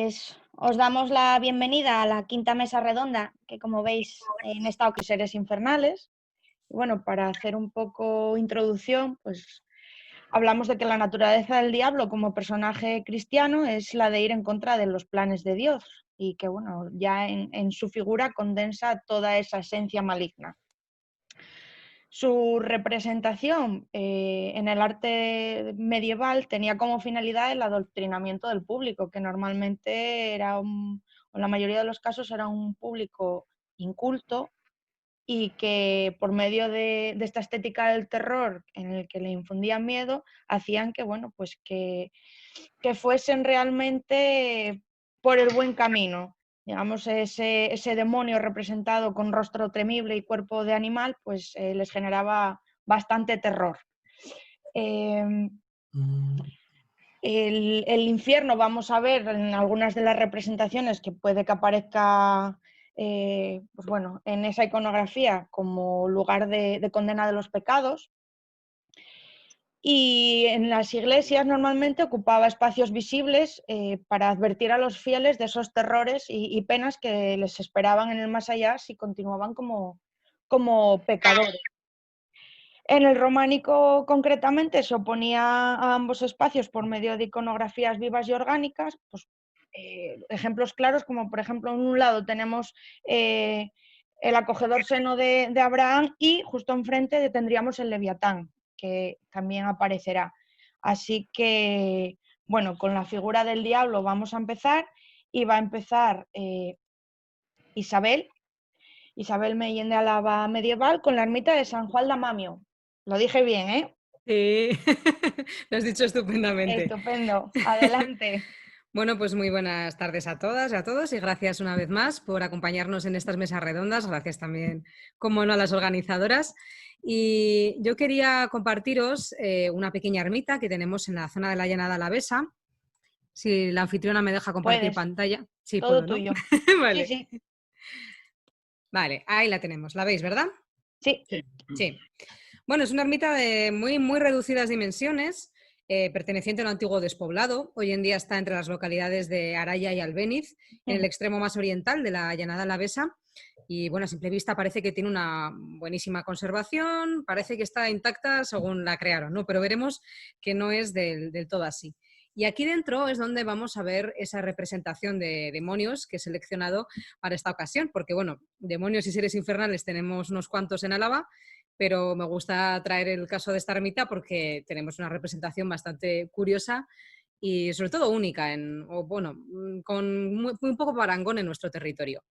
Pues os damos la bienvenida a la quinta mesa redonda, que como veis en esta ocasión seres infernales. Y bueno, para hacer un poco introducción, pues hablamos de que la naturaleza del diablo como personaje cristiano es la de ir en contra de los planes de Dios y que bueno, ya en su figura condensa toda esa esencia maligna. Su representación en el arte medieval tenía como finalidad el adoctrinamiento del público, que normalmente era o en la mayoría de los casos era un público inculto y que por medio de esta estética del terror en el que le infundían miedo, hacían que, bueno, pues que fuesen realmente por el buen camino. Digamos, ese demonio representado con rostro temible y cuerpo de animal, pues les generaba bastante terror. El infierno, vamos a ver en algunas de las representaciones que puede que aparezca pues bueno, en esa iconografía como lugar de condena de los pecados. Y en las iglesias normalmente ocupaba espacios visibles para advertir a los fieles de esos terrores y penas que les esperaban en el más allá si continuaban como pecadores. En el románico, concretamente, se oponía a ambos espacios por medio de iconografías vivas y orgánicas. Pues, ejemplos claros, como por ejemplo, en un lado tenemos el acogedor seno de Abraham y justo enfrente tendríamos el Leviatán, que también aparecerá. Así que, bueno, con la figura del diablo vamos a empezar y va a empezar Isabel Meillén de Álava medieval con la ermita de San Juan de Amamio. Lo dije bien, ¿eh? Sí, lo has dicho estupendamente. Estupendo. Adelante. Bueno, pues muy buenas tardes a todas y a todos y gracias una vez más por acompañarnos en estas mesas redondas. Gracias también, como no, a las organizadoras. Y yo quería compartiros una pequeña ermita que tenemos en la zona de la Llanada Alavesa. Si la anfitriona me deja compartir Puedes. pantalla. Sí, Todo puedo, ¿no? tuyo. Sí, Vale. sí. Vale, ahí la tenemos. ¿La veis, verdad? Sí. Sí. Bueno, es una ermita de muy reducidas dimensiones, perteneciente a un antiguo despoblado. Hoy en día está entre las localidades de Araya y Albéniz, en el extremo más oriental de la Llanada Alavesa. Y bueno, a simple vista parece que tiene una buenísima conservación, parece que está intacta según la crearon, ¿no? Pero veremos que no es del todo así. Y aquí dentro es donde vamos a ver esa representación de demonios que he seleccionado para esta ocasión, porque bueno, demonios y seres infernales tenemos unos cuantos en Álava, pero me gusta traer el caso de esta ermita porque tenemos una representación bastante curiosa y sobre todo única, con muy poco parangón en nuestro territorio.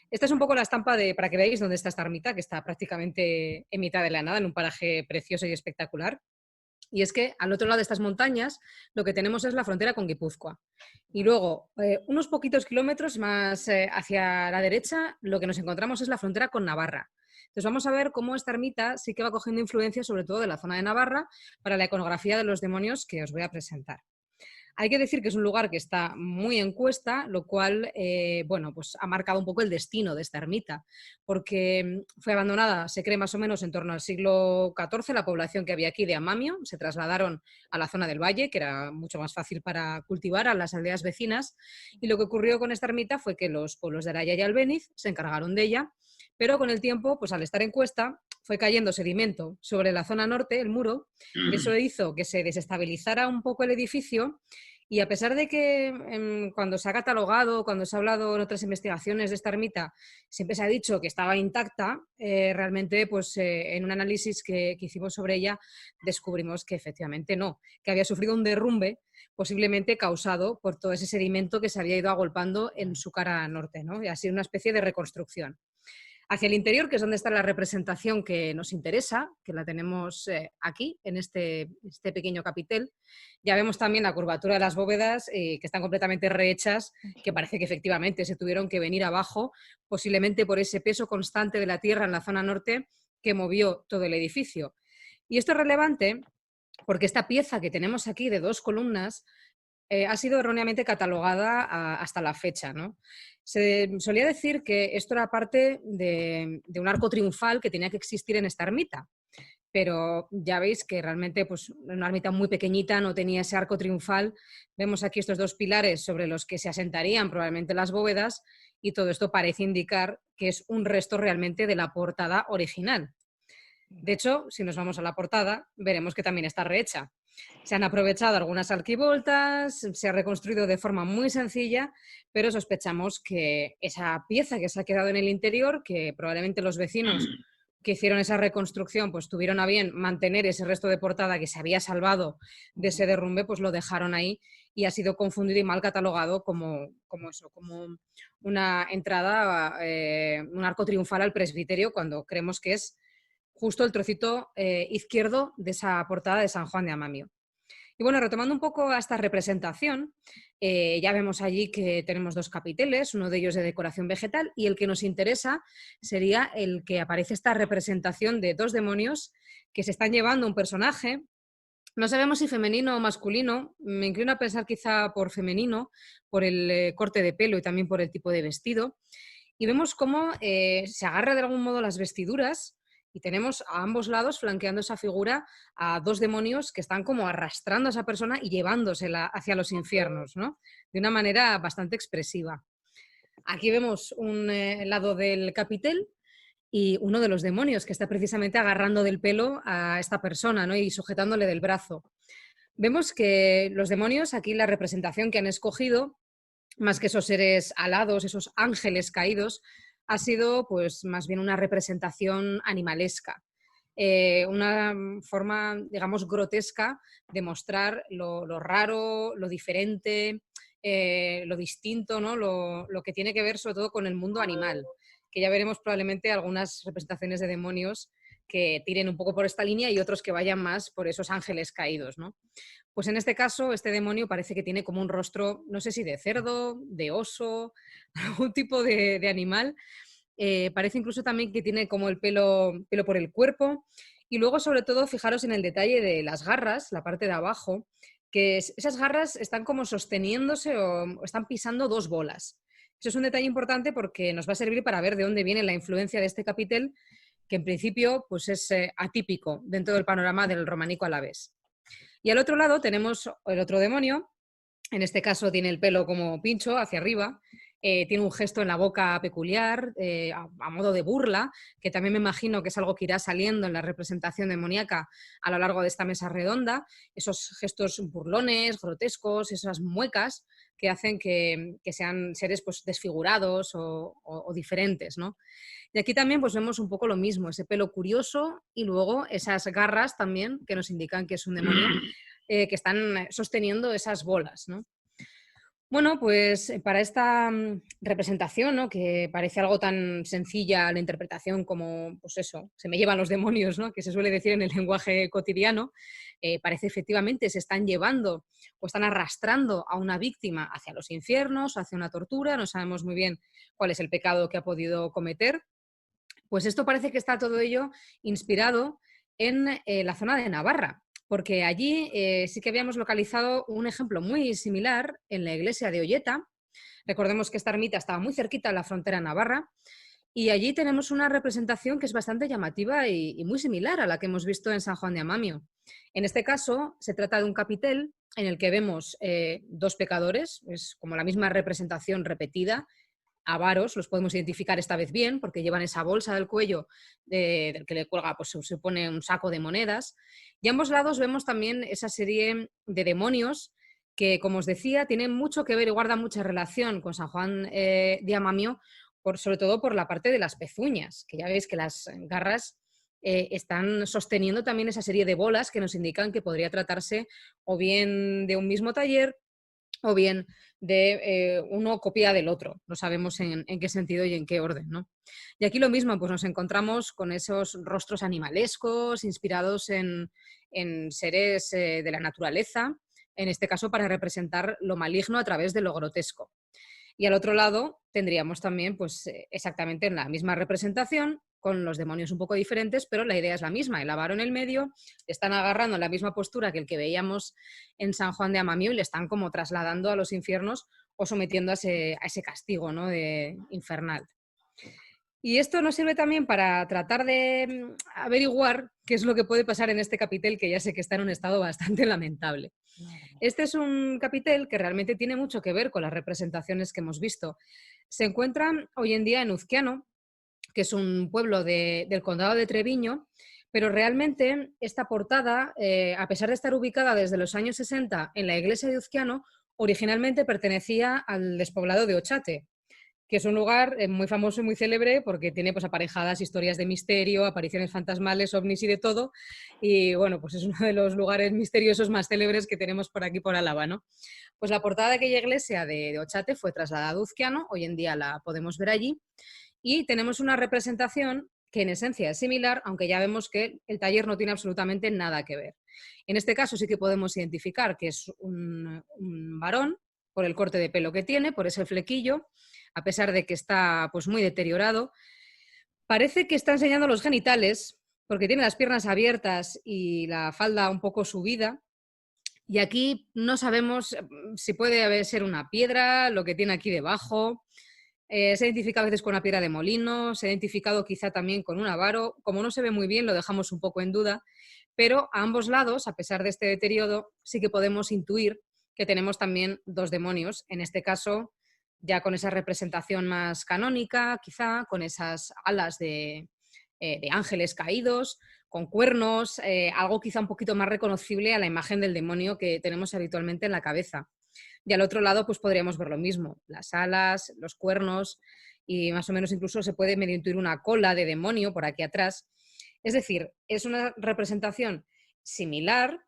Esta es un poco la estampa para que veáis dónde está esta ermita, que está prácticamente en mitad de la nada, en un paraje precioso y espectacular. Y es que al otro lado de estas montañas lo que tenemos es la frontera con Guipúzcoa. Y luego, unos poquitos kilómetros más hacia la derecha, lo que nos encontramos es la frontera con Navarra. Entonces vamos a ver cómo esta ermita sí que va cogiendo influencia, sobre todo de la zona de Navarra, para la iconografía de los demonios que os voy a presentar. Hay que decir que es un lugar que está muy en cuesta, lo cual pues ha marcado un poco el destino de esta ermita, porque fue abandonada, se cree más o menos en torno al siglo XIV, la población que había aquí de Amamio, se trasladaron a la zona del valle, que era mucho más fácil para cultivar, a las aldeas vecinas, y lo que ocurrió con esta ermita fue que los pueblos de Araya y Albéniz se encargaron de ella, pero con el tiempo, pues al estar en cuesta, fue cayendo sedimento sobre la zona norte, el muro, y eso hizo que se desestabilizara un poco el edificio. Y a pesar de que cuando se ha catalogado, cuando se ha hablado en otras investigaciones de esta ermita, siempre se ha dicho que estaba intacta, realmente pues, en un análisis que hicimos sobre ella descubrimos que efectivamente no, que había sufrido un derrumbe posiblemente causado por todo ese sedimento que se había ido agolpando en su cara norte, ¿no? Y ha sido una especie de reconstrucción. Hacia el interior, que es donde está la representación que nos interesa, que la tenemos aquí, en este pequeño capitel, ya vemos también la curvatura de las bóvedas que están completamente rehechas, que parece que efectivamente se tuvieron que venir abajo, posiblemente por ese peso constante de la tierra en la zona norte que movió todo el edificio. Y esto es relevante porque esta pieza que tenemos aquí de 2 columnas ha sido erróneamente catalogada hasta la fecha, ¿no? Se solía decir que esto era parte de un arco triunfal que tenía que existir en esta ermita, pero ya veis que realmente pues, una ermita muy pequeñita, no tenía ese arco triunfal. Vemos aquí estos dos pilares sobre los que se asentarían probablemente las bóvedas, y todo esto parece indicar que es un resto realmente de la portada original. De hecho, si nos vamos a la portada, veremos que también está rehecha. Se han aprovechado algunas arquivoltas, se ha reconstruido de forma muy sencilla, pero sospechamos que esa pieza que se ha quedado en el interior, que probablemente los vecinos que hicieron esa reconstrucción pues tuvieron a bien mantener ese resto de portada que se había salvado de ese derrumbe, pues lo dejaron ahí y ha sido confundido y mal catalogado como una entrada, un arco triunfal al presbiterio, cuando creemos que es justo el trocito izquierdo de esa portada de San Juan de Amamio. Y bueno, retomando un poco a esta representación, ya vemos allí que tenemos dos capiteles, uno de ellos de decoración vegetal, y el que nos interesa sería el que aparece esta representación de dos demonios que se están llevando un personaje. No sabemos si femenino o masculino, me inclino a pensar quizá por femenino, por el corte de pelo y también por el tipo de vestido. Y vemos cómo se agarra de algún modo las vestiduras y tenemos a ambos lados, flanqueando esa figura, a dos demonios que están como arrastrando a esa persona y llevándosela hacia los infiernos, ¿no? De una manera bastante expresiva. Aquí vemos un lado del capitel y uno de los demonios que está precisamente agarrando del pelo a esta persona, ¿no? Y sujetándole del brazo. Vemos que los demonios, aquí la representación que han escogido, más que esos seres alados, esos ángeles caídos, ha sido pues más bien una representación animalesca. Una forma, digamos, grotesca de mostrar lo raro, lo diferente, lo distinto, ¿no? Lo que tiene que ver sobre todo con el mundo animal, que ya veremos probablemente algunas representaciones de demonios que tiren un poco por esta línea y otros que vayan más por esos ángeles caídos, ¿no? Pues en este caso, este demonio parece que tiene como un rostro, no sé si de cerdo, de oso, algún tipo de animal. Parece incluso también que tiene como el pelo por el cuerpo. Y luego, sobre todo, fijaros en el detalle de las garras, la parte de abajo, que esas garras están como sosteniéndose o están pisando dos bolas. Eso es un detalle importante porque nos va a servir para ver de dónde viene la influencia de este capitel, que en principio pues es atípico dentro del panorama del románico alavés. Y al otro lado tenemos el otro demonio, en este caso tiene el pelo como pincho hacia arriba, tiene un gesto en la boca peculiar, a modo de burla, que también me imagino que es algo que irá saliendo en la representación demoníaca a lo largo de esta mesa redonda, esos gestos burlones, grotescos, esas muecas que hacen que sean seres pues, desfigurados o diferentes, ¿no? Y aquí también pues, vemos un poco lo mismo, ese pelo curioso y luego esas garras también que nos indican que es un demonio, que están sosteniendo esas bolas, ¿no? Bueno, pues para esta representación, ¿no? Que parece algo tan sencilla la interpretación como, pues eso, se me llevan los demonios, ¿no? Que se suele decir en el lenguaje cotidiano, parece efectivamente se están llevando o están arrastrando a una víctima hacia los infiernos, hacia una tortura, no sabemos muy bien cuál es el pecado que ha podido cometer. Pues esto parece que está todo ello inspirado en la zona de Navarra, porque allí sí que habíamos localizado un ejemplo muy similar en la iglesia de Olleta. Recordemos que esta ermita estaba muy cerquita de la frontera navarra y allí tenemos una representación que es bastante llamativa y muy similar a la que hemos visto en San Juan de Amamio. En este caso se trata de un capitel en el que vemos dos pecadores, es como la misma representación repetida, avaros, los podemos identificar esta vez bien porque llevan esa bolsa del cuello del que le cuelga, pues se supone un saco de monedas. Y a ambos lados vemos también esa serie de demonios que, como os decía, tienen mucho que ver y guardan mucha relación con San Juan de Amamio, sobre todo por la parte de las pezuñas, que ya veis que las garras están sosteniendo también esa serie de bolas que nos indican que podría tratarse o bien de un mismo taller o bien de uno copia del otro. No sabemos en qué sentido y en qué orden, ¿no? Y aquí lo mismo, pues nos encontramos con esos rostros animalescos inspirados en seres de la naturaleza, en este caso para representar lo maligno a través de lo grotesco. Y al otro lado tendríamos también pues, exactamente la misma representación, con los demonios un poco diferentes, pero la idea es la misma. El avaro en el medio, están agarrando la misma postura que el que veíamos en San Juan de Amamio y le están como trasladando a los infiernos o sometiendo a ese castigo, ¿no? Infernal. Y esto nos sirve también para tratar de averiguar qué es lo que puede pasar en este capitel, que ya sé que está en un estado bastante lamentable. Este es un capitel que realmente tiene mucho que ver con las representaciones que hemos visto. Se encuentra hoy en día en Uzquiano, que es un pueblo del condado de Treviño, pero realmente esta portada, a pesar de estar ubicada desde los años 60 en la iglesia de Uzquiano, originalmente pertenecía al despoblado de Ochate, que es un lugar muy famoso y muy célebre porque tiene pues aparejadas historias de misterio, apariciones fantasmales, ovnis y de todo. Y bueno, pues es uno de los lugares misteriosos más célebres que tenemos por aquí por Álava, ¿no? Pues la portada de aquella iglesia de Ochate fue trasladada a Uzquiano, hoy en día la podemos ver allí, y tenemos una representación que en esencia es similar, aunque ya vemos que el taller no tiene absolutamente nada que ver. En este caso sí que podemos identificar que es un varón por el corte de pelo que tiene, por ese flequillo, a pesar de que está pues muy deteriorado. Parece que está enseñando los genitales, porque tiene las piernas abiertas y la falda un poco subida. Y aquí no sabemos si puede ser una piedra, lo que tiene aquí debajo. Se identifica a veces con una piedra de molino, se ha identificado quizá también con un avaro. Como no se ve muy bien, lo dejamos un poco en duda, pero a ambos lados, a pesar de este deterioro, sí que podemos intuir que tenemos también dos demonios, en este caso ya con esa representación más canónica, quizá con esas alas de ángeles caídos, con cuernos, algo quizá un poquito más reconocible a la imagen del demonio que tenemos habitualmente en la cabeza. Y al otro lado, pues podríamos ver lo mismo, las alas, los cuernos y más o menos incluso se puede medio intuir una cola de demonio por aquí atrás. Es decir, es una representación similar,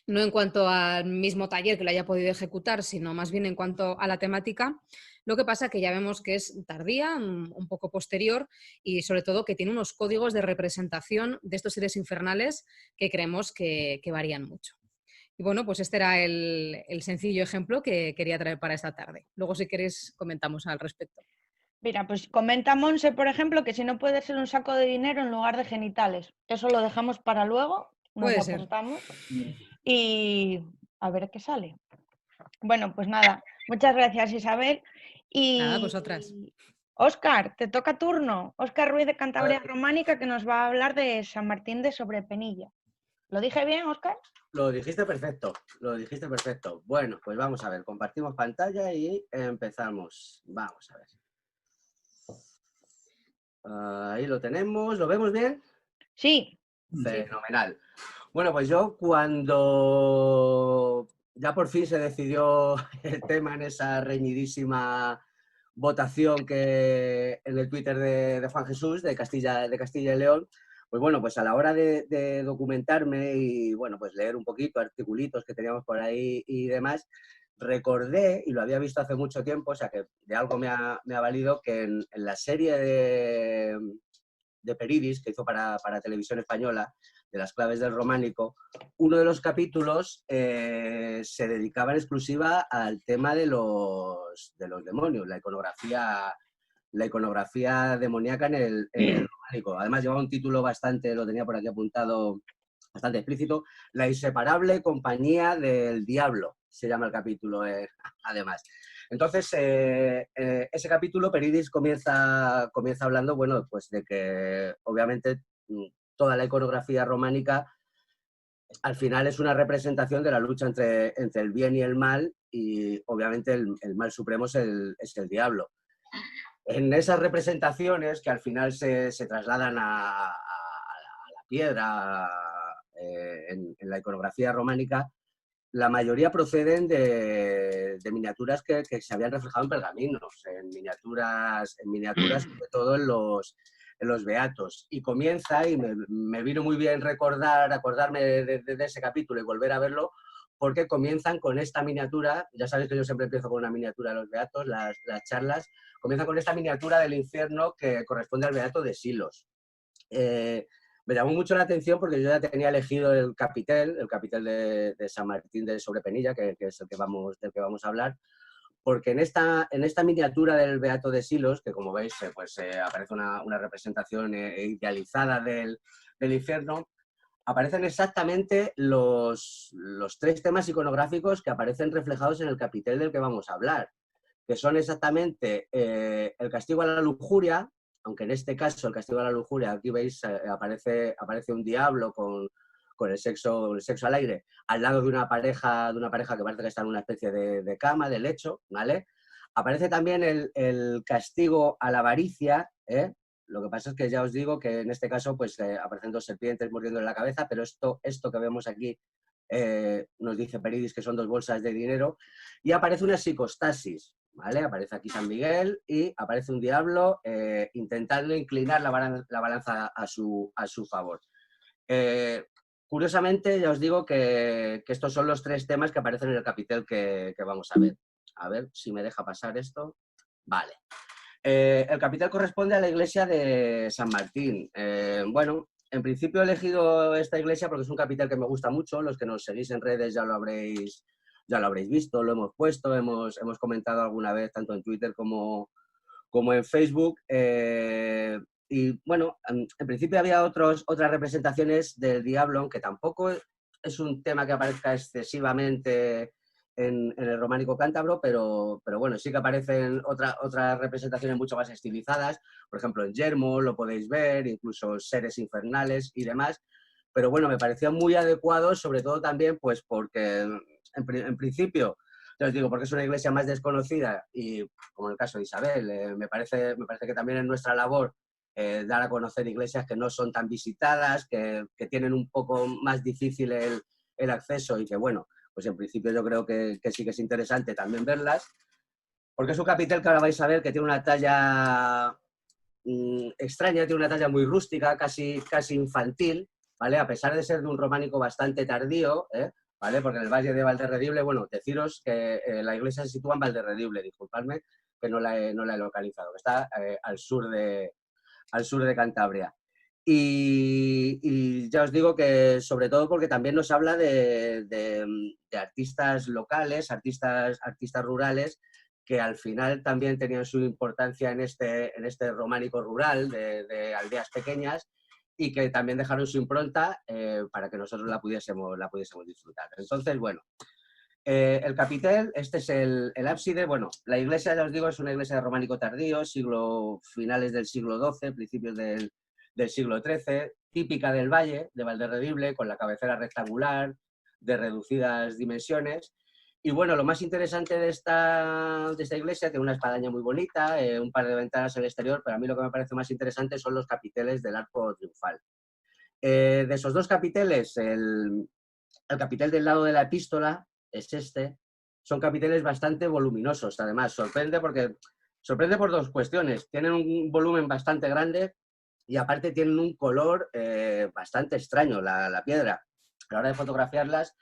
no en cuanto al mismo taller que lo haya podido ejecutar, sino más bien en cuanto a la temática. Lo que pasa que ya vemos que es tardía, un poco posterior y sobre todo que tiene unos códigos de representación de estos seres infernales que creemos que varían mucho. Y bueno, pues este era el sencillo ejemplo que quería traer para esta tarde. Luego, si queréis, comentamos al respecto. Mira, pues comenta Monse, por ejemplo, que si no puede ser un saco de dinero en lugar de genitales. Eso lo dejamos para luego, nos lo Puede ser. apuntamos y a ver qué sale. Bueno, pues nada, muchas gracias Isabel. Nada, vosotras. Y Óscar, te toca turno. Óscar Ruiz de Cantabria Románica que nos va a hablar de San Martín de Sobrepenilla. ¿Lo dije bien, Óscar? Lo dijiste perfecto, lo dijiste perfecto. Bueno, pues vamos a ver, compartimos pantalla y empezamos. Vamos a ver. Ahí lo tenemos, ¿lo vemos bien? Sí. Fenomenal. Bueno, pues yo cuando ya por fin se decidió el tema en esa reñidísima votación que en el Twitter de Juan Jesús de Castilla y León, pues bueno, pues a la hora de documentarme y bueno, pues leer un poquito articulitos que teníamos por ahí y demás, recordé, y lo había visto hace mucho tiempo, o sea que de algo me ha valido, que en la serie de Peridis, que hizo para Televisión Española, de las claves del románico, uno de los capítulos se dedicaba en exclusiva al tema de los demonios, la iconografía demoníaca en el románico. Además llevaba un título bastante, lo tenía por aquí apuntado, bastante explícito, La inseparable compañía del diablo, se llama el capítulo, además. Entonces, ese capítulo, Peridis comienza hablando, bueno, pues de que obviamente toda la iconografía románica al final es una representación de la lucha entre el bien y el mal, y obviamente el mal supremo es el diablo. En esas representaciones que al final se trasladan a la piedra en la iconografía románica, la mayoría proceden de miniaturas que se habían reflejado en pergaminos, en miniaturas sobre todo en los beatos. Y comienza, y me vino muy bien acordarme de ese capítulo y volver a verlo, porque comienzan con esta miniatura. Ya sabéis que yo siempre empiezo con una miniatura de los beatos, las charlas. Comienza con esta miniatura del infierno que corresponde al beato de Silos. Me llamó mucho la atención porque yo ya tenía elegido el capitel de San Martín de Sobrepenilla, que es del que vamos a hablar, porque en esta miniatura del Beato de Silos, que como veis pues aparece una representación idealizada del infierno, aparecen exactamente los tres temas iconográficos que aparecen reflejados en el capitel del que vamos a hablar, que son exactamente el castigo a la lujuria, aunque en este caso el castigo de la lujuria, aquí veis, aparece un diablo con el sexo al aire, al lado de una pareja que parece que está en una especie de cama, de lecho, ¿vale? Aparece también el castigo a la avaricia, ¿eh? Lo que pasa es que ya os digo que en este caso pues aparecen dos serpientes mordiendo en la cabeza, pero esto que vemos aquí nos dice Peridis que son dos bolsas de dinero, y aparece una psicostasis, ¿vale? Aparece aquí San Miguel y aparece un diablo intentando inclinar la balanza a su favor. Curiosamente, ya os digo que estos son los tres temas que aparecen en el capitel que vamos a ver. A ver si me deja pasar esto. Vale. El capitel corresponde a la iglesia de San Martín. Bueno, en principio he elegido esta iglesia porque es un capitel que me gusta mucho. Los que nos seguís en redes ya lo habréis visto, lo hemos puesto, hemos comentado alguna vez, tanto en Twitter como en Facebook. Y bueno, en principio había otras representaciones del diablo, aunque tampoco es un tema que aparezca excesivamente en el románico cántabro, pero bueno, sí que aparecen otras representaciones mucho más estilizadas. Por ejemplo, en Yermo lo podéis ver, incluso seres infernales y demás. Pero bueno, me pareció muy adecuado, sobre todo también pues porque en principio, ya os digo, porque es una iglesia más desconocida y como en el caso de Isabel, me parece que también es nuestra labor dar a conocer iglesias que no son tan visitadas, que tienen un poco más difícil el acceso y que bueno, pues en principio yo creo que sí que es interesante también verlas, porque es un capitel que ahora vais a ver que tiene una talla extraña, tiene una talla muy rústica, casi infantil, ¿vale? A pesar de ser de un románico bastante tardío, ¿vale? Porque en el Valle de Valderredible, bueno, deciros que la iglesia se sitúa en Valderredible, disculpadme que no la he localizado, que está al sur de Cantabria. Y ya os digo que sobre todo porque también nos habla de artistas locales, artistas rurales, que al final también tenían su importancia en este románico rural de aldeas pequeñas y que también dejaron su impronta para que nosotros la pudiésemos disfrutar. Entonces, bueno, el capitel, este es el ábside. Bueno, la iglesia, ya os digo, es una iglesia de románico tardío, finales del siglo XII, principios del siglo XIII, típica del Valle de Valderredible, con la cabecera rectangular, de reducidas dimensiones. Y bueno, lo más interesante de esta iglesia, tiene una espadaña muy bonita, un par de ventanas al exterior, pero a mí lo que me parece más interesante son los capiteles del arco triunfal. De esos dos capiteles, el capitel del lado de la epístola es este. Son capiteles bastante voluminosos, además. Sorprende por dos cuestiones. Tienen un volumen bastante grande y aparte tienen un color bastante extraño, la piedra. A la hora de fotografiarlas,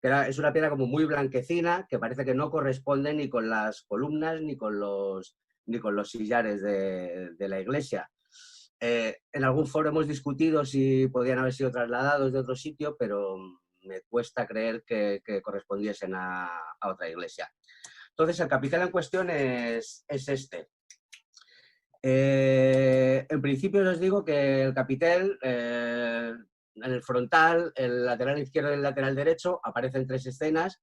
es una piedra como muy blanquecina, que parece que no corresponde ni con las columnas ni con los sillares de la iglesia. En algún foro hemos discutido si podían haber sido trasladados de otro sitio, pero me cuesta creer que correspondiesen a otra iglesia. Entonces, el capitel en cuestión es este. En principio os digo que el capitel, en el frontal, el lateral izquierdo y el lateral derecho, aparecen tres escenas.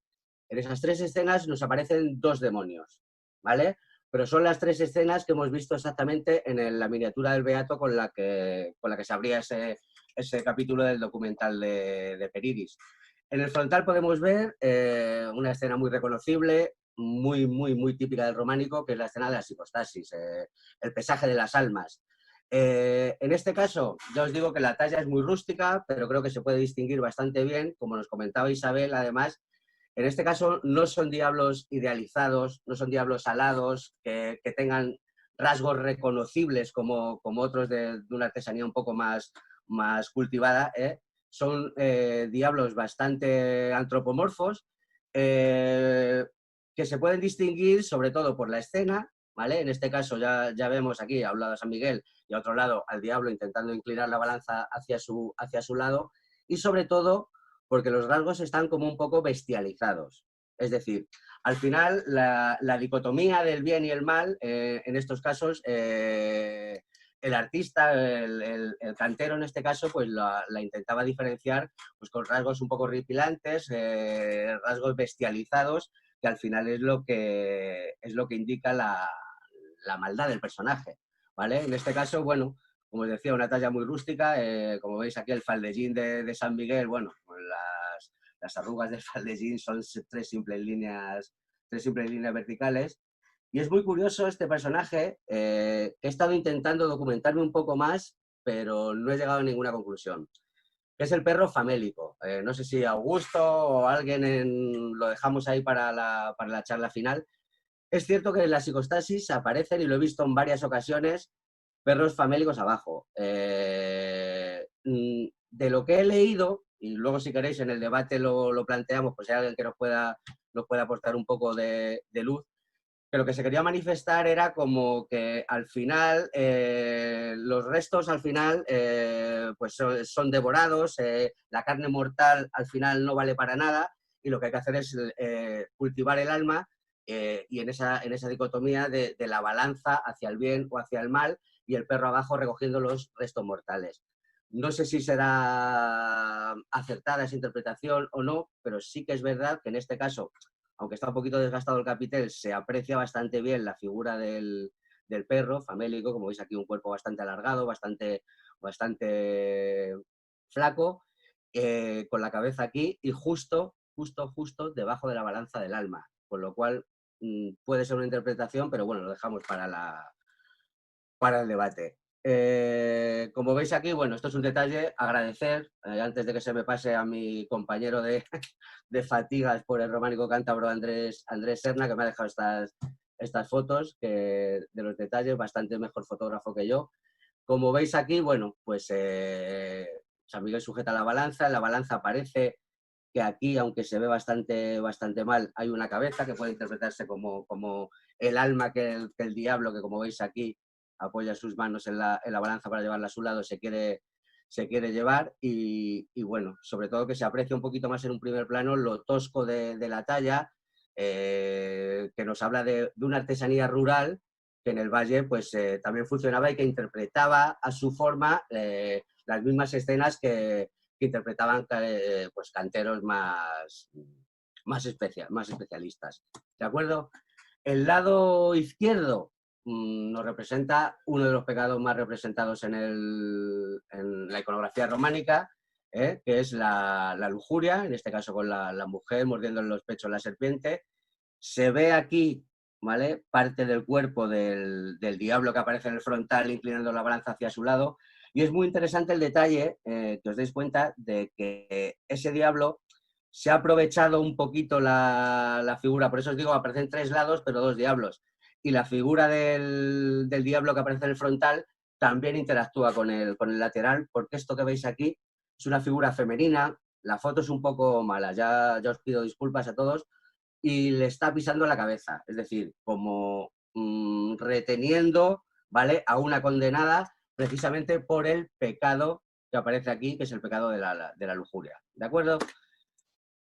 En esas tres escenas nos aparecen dos demonios, ¿vale? Pero son las tres escenas que hemos visto exactamente en la miniatura del Beato con la que se abría ese capítulo del documental de Peridis. En el frontal podemos ver una escena muy reconocible, muy típica del románico, que es la escena de la psicostasis, el pesaje de las almas. En este caso, ya os digo que la talla es muy rústica, pero creo que se puede distinguir bastante bien, como nos comentaba Isabel, además. En este caso no son diablos idealizados, no son diablos alados, que tengan rasgos reconocibles como otros de una artesanía un poco más cultivada. Son diablos bastante antropomorfos, que se pueden distinguir sobre todo por la escena, ¿vale? En este caso ya vemos aquí a un lado a San Miguel y a otro lado al diablo intentando inclinar la balanza hacia su lado, y sobre todo porque los rasgos están como un poco bestializados. Es decir, al final la dicotomía del bien y el mal, en estos casos, el artista, el cantero en este caso, pues la intentaba diferenciar pues, con rasgos un poco horripilantes, rasgos bestializados, que al final es lo que indica la maldad del personaje. ¿vale? En este caso, bueno, como os decía, una talla muy rústica, como veis aquí el faldellín de San Miguel, bueno, pues las arrugas del faldellín son tres simples líneas verticales. Y es muy curioso este personaje, he estado intentando documentarme un poco más, pero no he llegado a ninguna conclusión. Es el perro famélico. No sé si Augusto o alguien lo dejamos ahí para la charla final. Es cierto que en la psicostasis aparecen, y lo he visto en varias ocasiones, perros famélicos abajo. De lo que he leído, y luego si queréis en el debate lo planteamos, pues si hay alguien que nos pueda aportar un poco de luz, que lo que se quería manifestar era como que al final, los restos al final pues son devorados, la carne mortal al final no vale para nada, y lo que hay que hacer es cultivar el alma, y en esa dicotomía de la balanza hacia el bien o hacia el mal, y el perro abajo recogiendo los restos mortales. No sé si será acertada esa interpretación o no, pero sí que es verdad que en este caso, aunque está un poquito desgastado el capitel, se aprecia bastante bien la figura del perro famélico. Como veis aquí, un cuerpo bastante alargado, bastante flaco, con la cabeza aquí y justo debajo de la balanza del alma, con lo cual puede ser una interpretación, pero bueno, lo dejamos para el debate. Como veis aquí, bueno, esto es un detalle, agradecer, antes de que se me pase, a mi compañero de fatigas por el románico cántabro, Andrés Serna, que me ha dejado estas fotos, que de los detalles, bastante mejor fotógrafo que yo. Como veis aquí, bueno, pues San Miguel sujeta la balanza, en la balanza parece que aquí, aunque se ve bastante mal, hay una cabeza que puede interpretarse como el alma que el diablo, que como veis aquí, apoya sus manos en la balanza para llevarla a su lado, se quiere llevar, y bueno, sobre todo que se aprecia un poquito más en un primer plano lo tosco de la talla, que nos habla de una artesanía rural que en el valle pues también funcionaba y que interpretaba a su forma las mismas escenas que interpretaban pues canteros más especialistas. ¿De acuerdo? El lado izquierdo nos representa uno de los pecados más representados en la iconografía románica, que es la lujuria, en este caso con la mujer mordiendo en los pechos la serpiente. Se ve aquí, ¿vale?, parte del cuerpo del diablo que aparece en el frontal, inclinando la balanza hacia su lado. Y es muy interesante el detalle, que os deis cuenta de que ese diablo se ha aprovechado un poquito la figura, por eso os digo, aparecen tres lados, pero dos diablos. Y la figura del diablo que aparece en el frontal también interactúa con el lateral, porque esto que veis aquí es una figura femenina. La foto es un poco mala, ya os pido disculpas a todos, y le está pisando la cabeza, es decir, como reteniendo, ¿vale?, a una condenada precisamente por el pecado que aparece aquí, que es el pecado de la lujuria, ¿de acuerdo?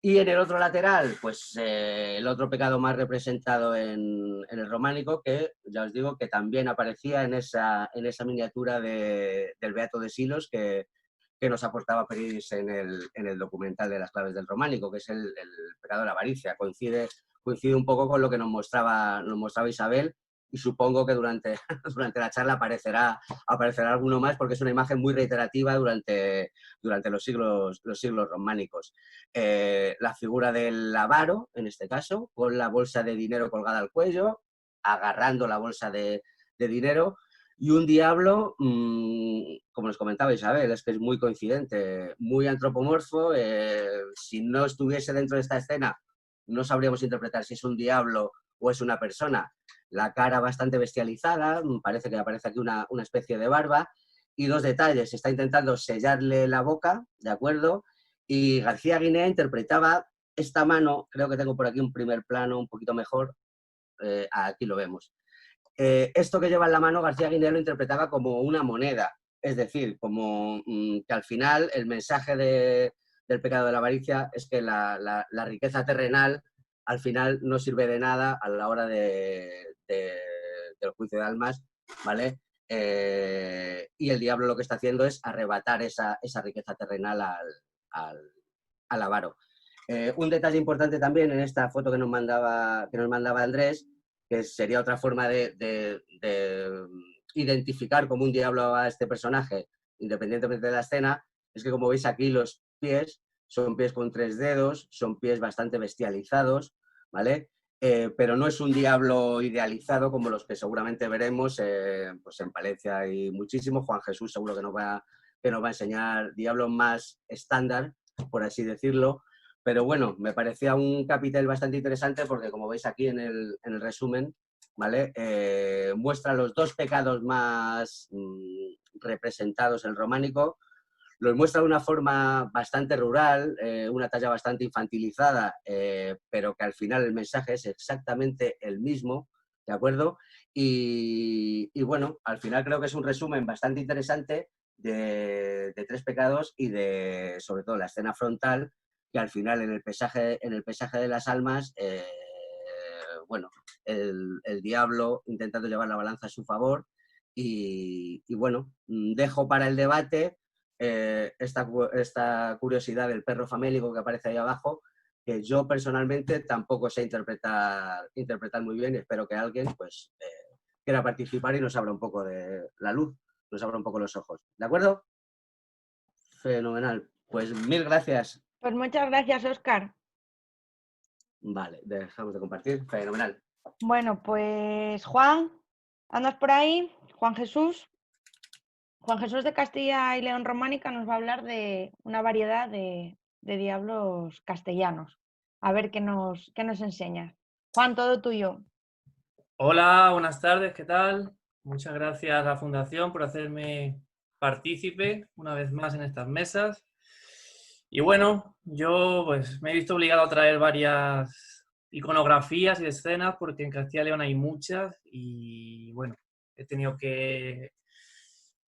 Y en el otro lateral, pues el otro pecado más representado en el románico, que ya os digo que también aparecía en esa miniatura del Beato de Silos que nos aportaba Peris en el documental de las claves del románico, que es el pecado de la avaricia. Coincide un poco con lo que nos mostraba Isabel, y supongo que durante la charla aparecerá alguno más, porque es una imagen muy reiterativa durante los siglos románicos. La figura del avaro, en este caso, con la bolsa de dinero colgada al cuello, agarrando la bolsa de dinero, y un diablo, como les comentaba Isabel, es que es muy coincidente, muy antropomorfo. Si no estuviese dentro de esta escena, no sabríamos interpretar si es un diablo o es una persona. La cara bastante bestializada, parece que aparece aquí una especie de barba, y dos detalles: está intentando sellarle la boca, ¿de acuerdo? Y García Guinea interpretaba esta mano, creo que tengo por aquí un primer plano un poquito mejor, aquí lo vemos. Esto que lleva en la mano, García Guinea lo interpretaba como una moneda, es decir, como que al final el mensaje del pecado de la avaricia es que la riqueza terrenal al final no sirve de nada a la hora del juicio de almas, ¿vale? Y el diablo lo que está haciendo es arrebatar esa riqueza terrenal al avaro. Un detalle importante también en esta foto que nos mandaba Andrés, que sería otra forma de identificar como un diablo a este personaje, independientemente de la escena, es que como veis aquí los pies son pies con 3 dedos, son pies bastante bestializados, ¿vale? Pero no es un diablo idealizado como los que seguramente veremos pues en Palencia y muchísimo. Juan Jesús seguro que nos va a enseñar diablos más estándar, por así decirlo. Pero bueno, me parecía un capitel bastante interesante porque, como veis aquí en el resumen, ¿vale? Muestra los 2 pecados más representados en el románico. Los muestra de una forma bastante rural, una talla bastante infantilizada, pero que al final el mensaje es exactamente el mismo, ¿de acuerdo? Y bueno, al final creo que es un resumen bastante interesante de 3 pecados y de, sobre todo, la escena frontal, que al final en el pesaje de las almas, bueno, el diablo intentando llevar la balanza a su favor y bueno, dejo para el debate esta curiosidad del perro famélico que aparece ahí abajo, que yo personalmente tampoco sé interpretar muy bien y espero que alguien pues quiera participar y nos abra un poco de la luz, nos abra un poco los ojos. ¿De acuerdo? Fenomenal. Pues mil gracias. Pues muchas gracias, Óscar. Vale, dejamos de compartir. Fenomenal. Bueno, pues Juan, ¿andas por ahí? Juan Jesús. Juan Jesús de Castilla y León Románica nos va a hablar de una variedad de diablos castellanos. A ver qué nos enseña. Juan, todo tuyo. Hola, buenas tardes, ¿qué tal? Muchas gracias a la Fundación por hacerme partícipe una vez más en estas mesas. Y bueno, yo pues me he visto obligado a traer varias iconografías y escenas porque en Castilla y León hay muchas y bueno, he tenido que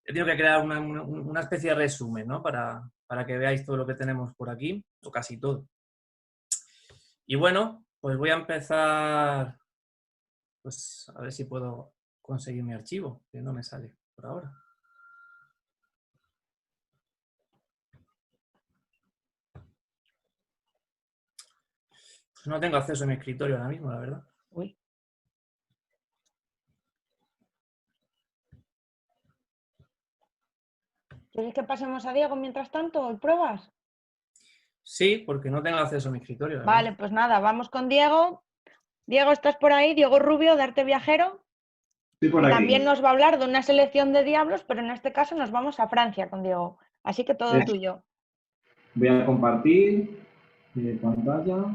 crear una especie de resumen, ¿no? Para que veáis todo lo que tenemos por aquí, o casi todo. Y bueno, pues voy a empezar, pues a ver si puedo conseguir mi archivo, que no me sale por ahora. Pues no tengo acceso a mi escritorio ahora mismo, la verdad. Uy. ¿Quieres que pasemos a Diego mientras tanto y pruebas? Sí, porque no tengo acceso a mi escritorio. la Vale, verdad. pues nada, vamos con Diego. Diego, ¿estás por ahí? Diego Rubio, de Arte Viajero. Estoy por Que aquí. también nos va a hablar de una selección de diablos, pero en este caso nos vamos a Francia con Diego. Así que todo tuyo. Voy a compartir pantalla.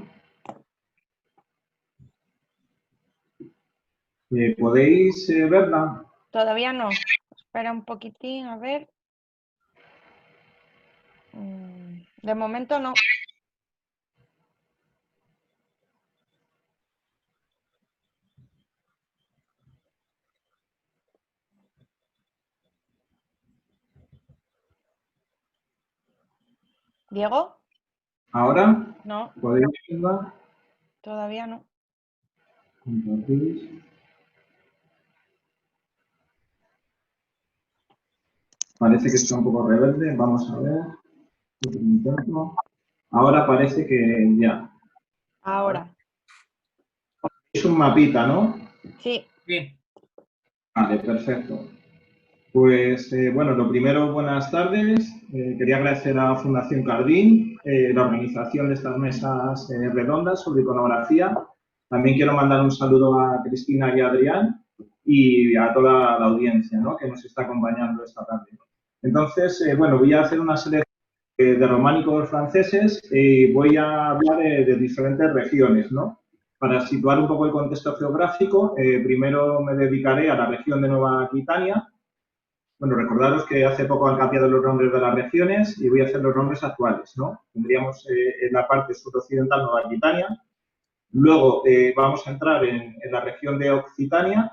¿Podéis verla? Todavía no. Espera un poquitín, a ver. De momento no. ¿Diego? ¿Ahora? No, ¿Podéis verla? todavía no. Compartir. Parece que está un poco rebelde. Vamos a ver. Otro intento. Ahora parece que ya. Ahora. Es un mapita, ¿no? Sí. Sí. Vale, perfecto. Pues bueno, lo primero, buenas tardes. Quería agradecer a Fundación Cardín la organización de estas mesas redondas sobre iconografía. También quiero mandar un saludo a Cristina y a Adrián y a toda la audiencia, ¿no?, que nos está acompañando esta tarde. Entonces, bueno, voy a hacer una selección de románicos franceses y voy a hablar de diferentes regiones, ¿no? Para situar un poco el contexto geográfico, primero me dedicaré a la región de Nueva Aquitania. Bueno, recordaros que hace poco han cambiado los nombres de las regiones y voy a hacer los nombres actuales, ¿no? Tendríamos en la parte suroccidental Nueva Aquitania, luego vamos a entrar en la región de Occitania,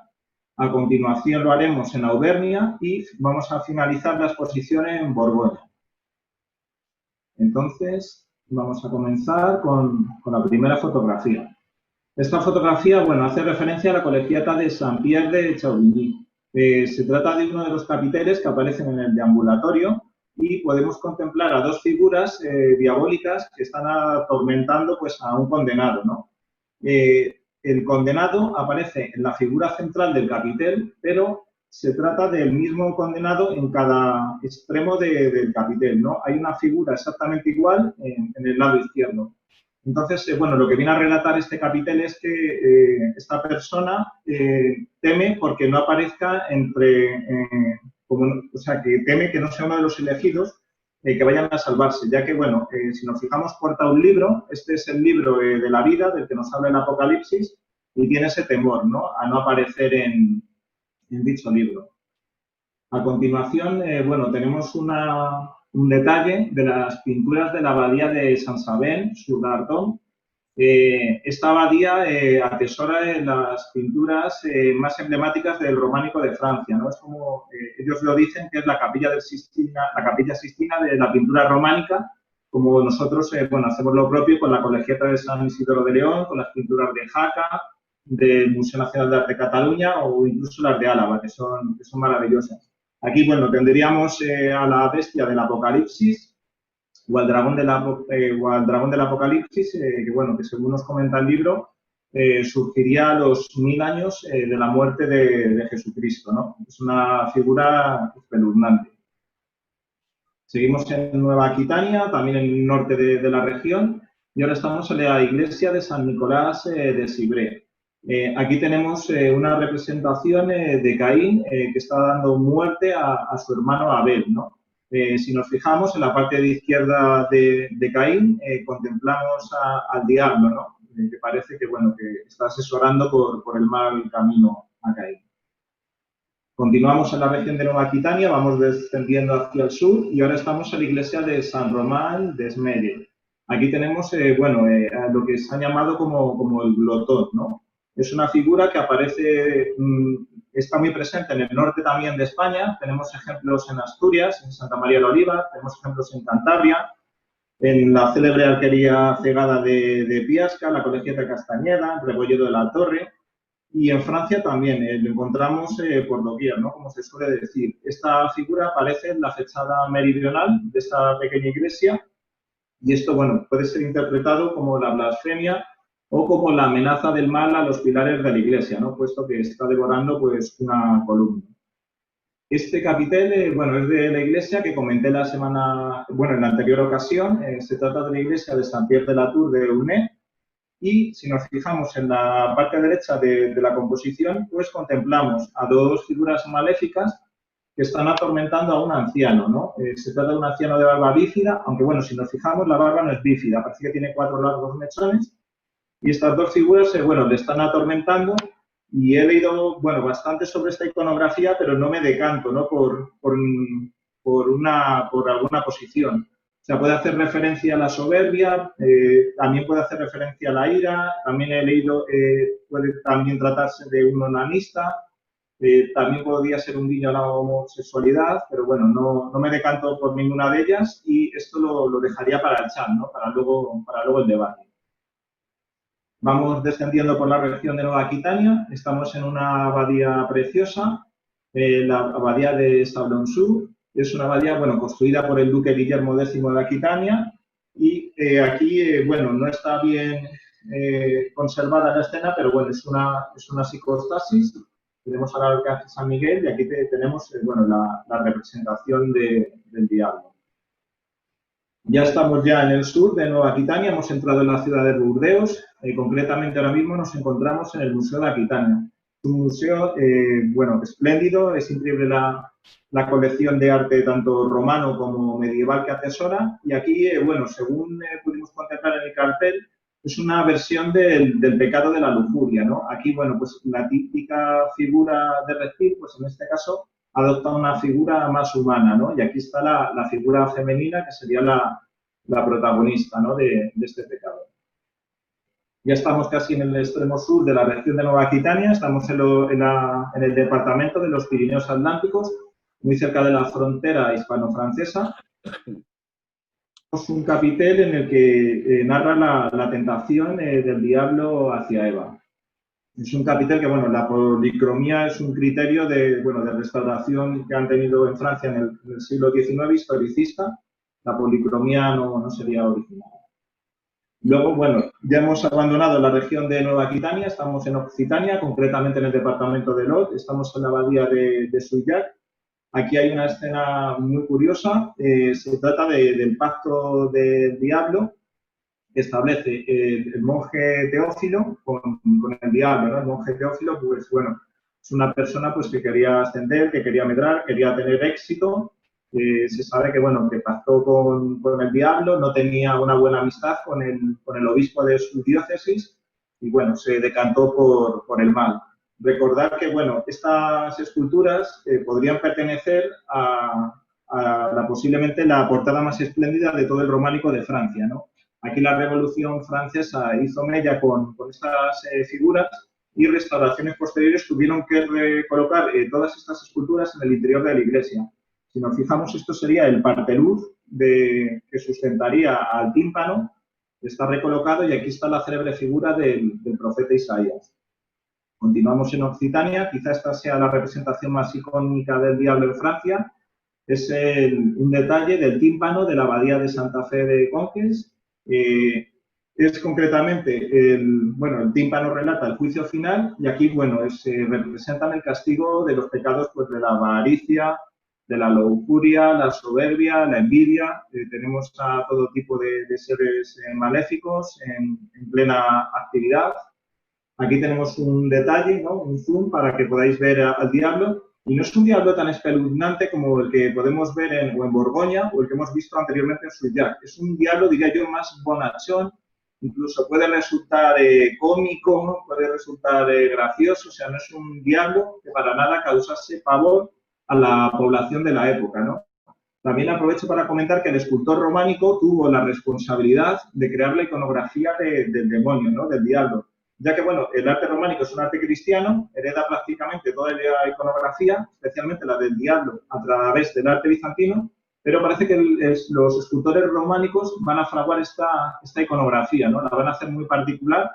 a continuación lo haremos en Auvernia y vamos a finalizar la exposición en Borgoña. Entonces, vamos a comenzar con la primera fotografía. Esta fotografía, bueno, hace referencia a la colegiata de Saint-Pierre de Chauvigny. Se trata de uno de los capiteles que aparecen en el deambulatorio y podemos contemplar a 2 figuras diabólicas que están atormentando pues, a un condenado, ¿no? El condenado aparece en la figura central del capitel, pero se trata del mismo condenado en cada extremo del capitel, ¿no? Hay una figura exactamente igual en el lado izquierdo. Entonces, bueno, lo que viene a relatar este capitel es que esta persona teme porque no aparezca o sea, que teme que no sea uno de los elegidos que vayan a salvarse, ya que, bueno, si nos fijamos, porta un libro, este es el libro de la vida, del que nos habla el Apocalipsis, y tiene ese temor, ¿no?, a no aparecer en dicho libro. A continuación, bueno, tenemos un detalle de las pinturas de la abadía de Saint-Sabin-sur-Ardon. Esta abadía atesora las pinturas más emblemáticas del románico de Francia, ¿no? Es como ellos lo dicen, que es la capilla Sixtina de la pintura románica, como nosotros bueno, hacemos lo propio con la Colegiata de San Isidoro de León, con las pinturas de Jaca, del Museo Nacional de Arte de Cataluña o incluso las de Álava, que son maravillosas. Aquí, bueno, tendríamos a la bestia del Apocalipsis, o al dragón del Apocalipsis, que, bueno, que según nos comenta el libro, surgiría a los 1000 años de la muerte de Jesucristo, ¿no? Es una figura espeluznante. Seguimos en Nueva Aquitania, también en el norte de la región, y ahora estamos en la iglesia de San Nicolás de Cibré. Aquí tenemos una representación de Caín que está dando muerte a su hermano Abel, ¿no? Si nos fijamos en la parte de izquierda de Caín, contemplamos al diablo, ¿no? Que parece que, bueno, que está asesorando por el mal camino a Caín. Continuamos en la región de Nueva Aquitania, vamos descendiendo hacia el sur y ahora estamos en la iglesia de San Román de Esmelle. Aquí tenemos, bueno, lo que se ha llamado como el glotón, ¿no? Es una figura que aparece, está muy presente en el norte también de España. Tenemos ejemplos en Asturias, en Santa María de Oliva, tenemos ejemplos en Cantabria, en la célebre alquería cegada de Piasca, la Colegiata Castañeda, Rebolledo de la Torre. Y en Francia también lo encontramos por doquier, ¿no?, como se suele decir. Esta figura aparece en la fachada meridional de esta pequeña iglesia y esto, bueno, puede ser interpretado como la blasfemia o como la amenaza del mal a los pilares de la iglesia, ¿no?, puesto que está devorando, pues, una columna. Este capitel, bueno, es de la iglesia que comenté en la anterior ocasión. Se trata de la iglesia de Saint-Pierre de la Tour de Unay. Y si nos fijamos en la parte derecha de la composición, pues contemplamos a dos figuras maléficas que están atormentando a un anciano, ¿no? Se trata de un anciano de barba bífida, aunque, bueno, si nos fijamos, la barba no es bífida, parece que tiene 4 largos mechones. Y estas dos figuras, bueno, le están atormentando. Y he leído, bueno, bastante sobre esta iconografía, pero no me decanto, ¿no?, por alguna posición. O sea, puede hacer referencia a la soberbia, también puede hacer referencia a la ira, también he leído, puede también tratarse de un onanista, también podría ser un guiño a la homosexualidad, pero bueno, no me decanto por ninguna de ellas y esto lo dejaría para el chat, ¿no?, para luego el debate. Vamos descendiendo por la región de Nueva Aquitania, estamos en una abadía preciosa, la abadía de Sablon-Sur. Es una abadía, bueno, construida por el duque Guillermo X de Aquitania y aquí, bueno, no está bien conservada la escena, pero bueno, es una psicostasis. Tenemos ahora el Arcángel San Miguel y aquí tenemos, bueno, la representación del diablo. Ya estamos en el sur de Nueva Aquitania, hemos entrado en la ciudad de Burdeos, concretamente ahora mismo nos encontramos en el Museo de Aquitania. Es un museo, bueno, espléndido, es increíble la colección de arte tanto romano como medieval que atesora y aquí, bueno, según pudimos contemplar en el cartel, es una versión del pecado de la lujuria, ¿no? Aquí, bueno, pues la típica figura de reptil, pues en este caso adopta una figura más humana, ¿no? Y aquí está la figura femenina que sería la protagonista, ¿no?, de este pecado. Ya estamos casi en el extremo sur de la región de Nueva Aquitania, estamos en el departamento de los Pirineos Atlánticos, muy cerca de la frontera hispano-francesa. Tenemos un capitel en el que narra la tentación del diablo hacia Eva. Es un capitel que, bueno, la policromía es un criterio de restauración que han tenido en Francia en el siglo XIX, historicista. La policromía no sería original. Luego, bueno, ya hemos abandonado la región de Nueva Aquitania, estamos en Occitania, concretamente en el departamento de Lot, estamos en la abadía de Souillac. Aquí hay una escena muy curiosa, se trata del pacto del diablo que establece el monje Teófilo con el diablo, ¿no? El monje Teófilo, pues bueno, es una persona pues que quería ascender, que quería medrar, quería tener éxito. Se sabe que, bueno, que pactó con el diablo, no tenía una buena amistad con el obispo de su diócesis y, bueno, se decantó por el mal. Recordar que, bueno, estas esculturas podrían pertenecer a posiblemente la portada más espléndida de todo el románico de Francia, ¿no? Aquí la Revolución Francesa hizo mella con estas figuras y restauraciones posteriores tuvieron que recolocar todas estas esculturas en el interior de la iglesia. Si nos fijamos, esto sería el parteluz que sustentaría al tímpano, está recolocado y aquí está la célebre figura del profeta Isaías. Continuamos en Occitania, quizá esta sea la representación más icónica del diablo en Francia. Es un detalle del tímpano de la abadía de Santa Fe de Conques. Es concretamente, el tímpano relata el juicio final y aquí, bueno, representan el castigo de los pecados pues, de la avaricia, de la lujuria, la soberbia, la envidia. Tenemos a todo tipo de seres maléficos en plena actividad. Aquí tenemos un detalle, ¿no? Un zoom para que podáis ver al diablo. Y no es un diablo tan espeluznante como el que podemos ver en Borgoña o el que hemos visto anteriormente en Souillac. Es un diablo, diría yo, más bonachón, incluso puede resultar cómico, puede resultar gracioso, o sea, no es un diablo que para nada causase pavor a la población de la época, ¿no? También aprovecho para comentar que el escultor románico tuvo la responsabilidad de crear la iconografía del demonio, ¿no? Del diablo. Ya que, bueno, el arte románico es un arte cristiano, hereda prácticamente toda la iconografía, especialmente la del diablo, a través del arte bizantino, pero parece que los escultores románicos van a fraguar esta iconografía, ¿no? La van a hacer muy particular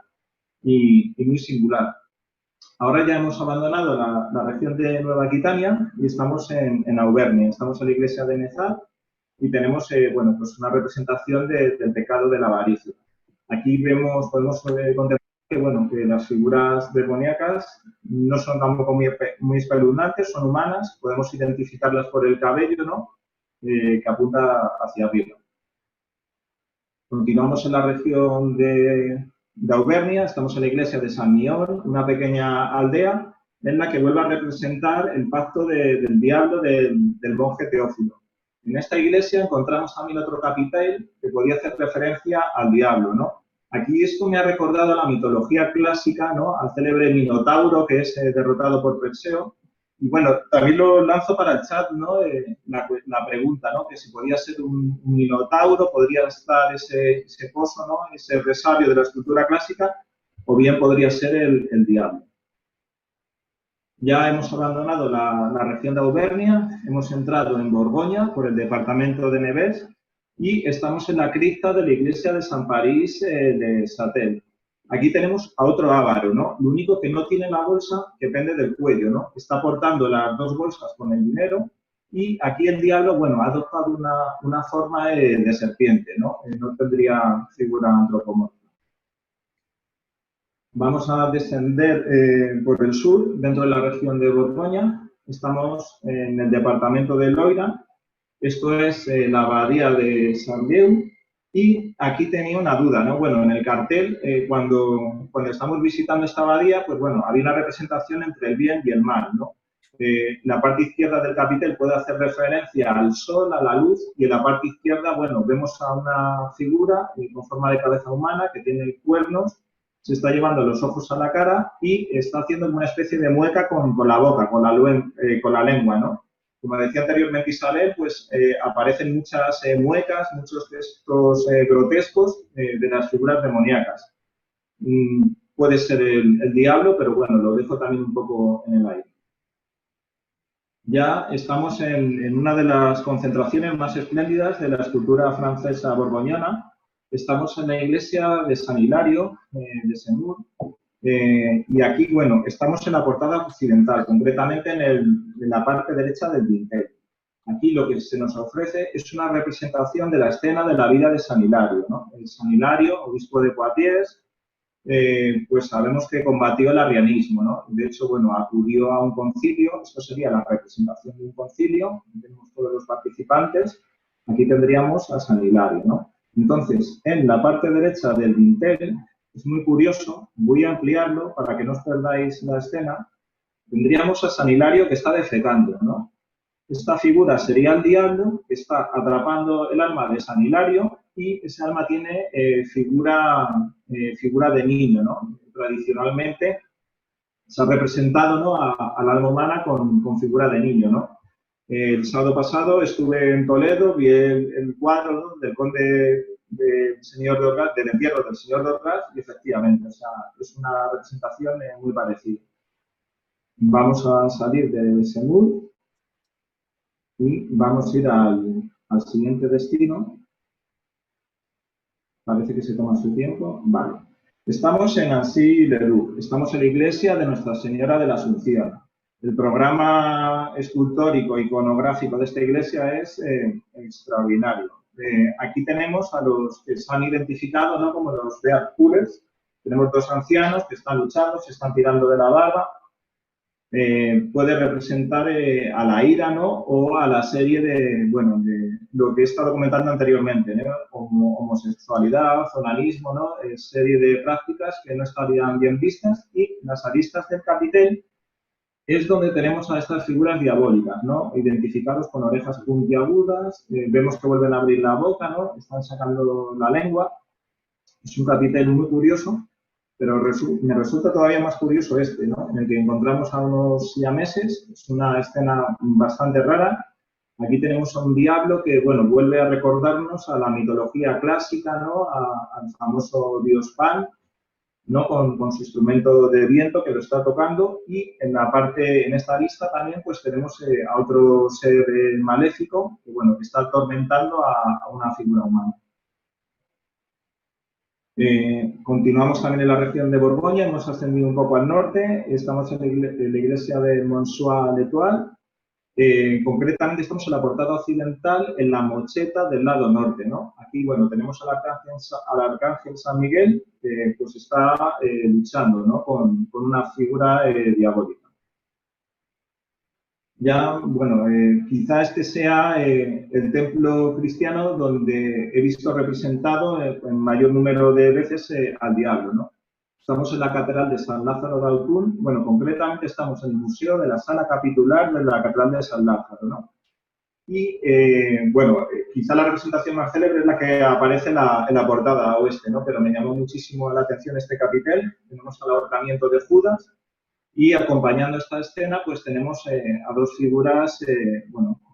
y muy singular. Ahora ya hemos abandonado la región de Nueva Aquitania y estamos en Auvernia, estamos en la iglesia de Nezat y tenemos, pues una representación del pecado de la avaricia. Aquí podemos contemplar que las figuras demoníacas no son tampoco muy espeluznantes, son humanas, podemos identificarlas por el cabello, ¿no? Que apunta hacia arriba. Continuamos en la región de Auvernia, estamos en la iglesia de San Mión, una pequeña aldea en la que vuelve a representar el pacto del diablo del monje Teófilo. En esta iglesia encontramos también otro capitel que podía hacer referencia al diablo, ¿no? Aquí esto me ha recordado a la mitología clásica, ¿no? Al célebre Minotauro que es derrotado por Perseo. Y bueno, también lo lanzo para el chat, ¿no? La pregunta, ¿no? Que si podía ser un Minotauro, podría estar ese pozo, ¿no? Ese resabio de la escultura clásica, o bien podría ser el diablo. Ya hemos abandonado la región de Auvernia, hemos entrado en Borgoña por el departamento de Nevers, y estamos en la cripta de la iglesia de San París de Sàtel. Aquí tenemos a otro ávaro, ¿no? Lo único que no tiene la bolsa que pende del cuello, ¿no? Está portando las dos bolsas con el dinero y aquí el diablo, bueno, ha adoptado una forma de serpiente, ¿no? No tendría figura antropomorfa. Vamos a descender por el sur, dentro de la región de Borgoña. Estamos en el departamento de Loira. Esto es la abadía de Saint-Brieuc y aquí tenía una duda, ¿no? Bueno, en el cartel, cuando estamos visitando esta abadía, pues bueno, había una representación entre el bien y el mal, ¿no? La parte izquierda del capitel puede hacer referencia al sol, a la luz, y en la parte izquierda, bueno, vemos a una figura con forma de cabeza humana que tiene cuernos, se está llevando los ojos a la cara y está haciendo una especie de mueca con la boca, con la lengua, ¿no? Como decía anteriormente Isabel, pues aparecen muchas muecas, muchos gestos grotescos de las figuras demoníacas. Puede ser el diablo, pero bueno, lo dejo también un poco en el aire. Ya estamos en una de las concentraciones más espléndidas de la escultura francesa borgoñona. Estamos en la iglesia de San Hilario de Semur. Y aquí, bueno, estamos en la portada occidental, concretamente en la parte derecha del dintel. Aquí lo que se nos ofrece es una representación de la escena de la vida de San Hilario, ¿no? El San Hilario, obispo de Poitiers, pues sabemos que combatió el arrianismo, ¿no? De hecho, bueno, acudió a un concilio, esto sería la representación de un concilio, tenemos todos los participantes, aquí tendríamos a San Hilario, ¿no? Entonces, en la parte derecha del dintel, es muy curioso, voy a ampliarlo para que no os perdáis la escena, tendríamos a San Hilario que está defecando, ¿no? Esta figura sería el diablo que está atrapando el alma de San Hilario y ese alma tiene figura de niño, ¿no? Tradicionalmente se ha representado, ¿no?, al alma humana con figura de niño, ¿no? El sábado pasado estuve en Toledo, vi el cuadro, ¿no?, del conde del señor de Orgaz, del entierro del señor de Orgaz, y efectivamente, o sea, es una representación muy parecida. Vamos a salir de Semur y vamos a ir al siguiente destino. Parece que se toma su tiempo. Vale. Estamos en Annecy-le-Loup. Estamos en la iglesia de Nuestra Señora de la Asunción. El programa escultórico iconográfico de esta iglesia es extraordinario. Aquí tenemos a los que se han identificado, ¿no?, como los Beat Pullers. Tenemos dos ancianos que están luchando, se están tirando de la barba. Puede representar a la ira, ¿no?, o a la serie de lo que he estado comentando anteriormente, ¿no?, como homosexualidad, zonanismo, ¿no?, serie de prácticas que no estarían bien vistas, y las aristas del capitel es donde tenemos a estas figuras diabólicas, ¿no?, identificados con orejas puntiagudas, vemos que vuelven a abrir la boca, ¿no?, están sacando la lengua. Es un capitel muy curioso. Pero me resulta todavía más curioso ¿no?, en el que encontramos a unos siameses. Es una escena bastante rara. Aquí tenemos a un diablo que, bueno, vuelve a recordarnos a la mitología clásica, ¿no?, al famoso dios Pan, ¿no?, con su instrumento de viento que lo está tocando. Y en esta lista también, pues tenemos a otro ser maléfico que, bueno, que está atormentando a una figura humana. Continuamos también en la región de Borgoña, hemos ascendido un poco al norte, estamos en la iglesia de Monsoix-l'Étoile, concretamente estamos en la portada occidental, en la mocheta del lado norte, ¿no? Aquí, bueno, tenemos al arcángel San Miguel, que pues está luchando, ¿no?, con una figura diabólica. Ya, bueno, quizá este sea el templo cristiano donde he visto representado en mayor número de veces al diablo, ¿no? Estamos en la Catedral de San Lázaro de Autun, bueno, concretamente estamos en el museo de la sala capitular de la Catedral de San Lázaro, ¿no? Y, quizá la representación más célebre es la que aparece en la portada oeste, ¿no? Pero me llamó muchísimo la atención este capitel. Tenemos el ahorcamiento de Judas. Y acompañando esta escena, pues tenemos a dos figuras,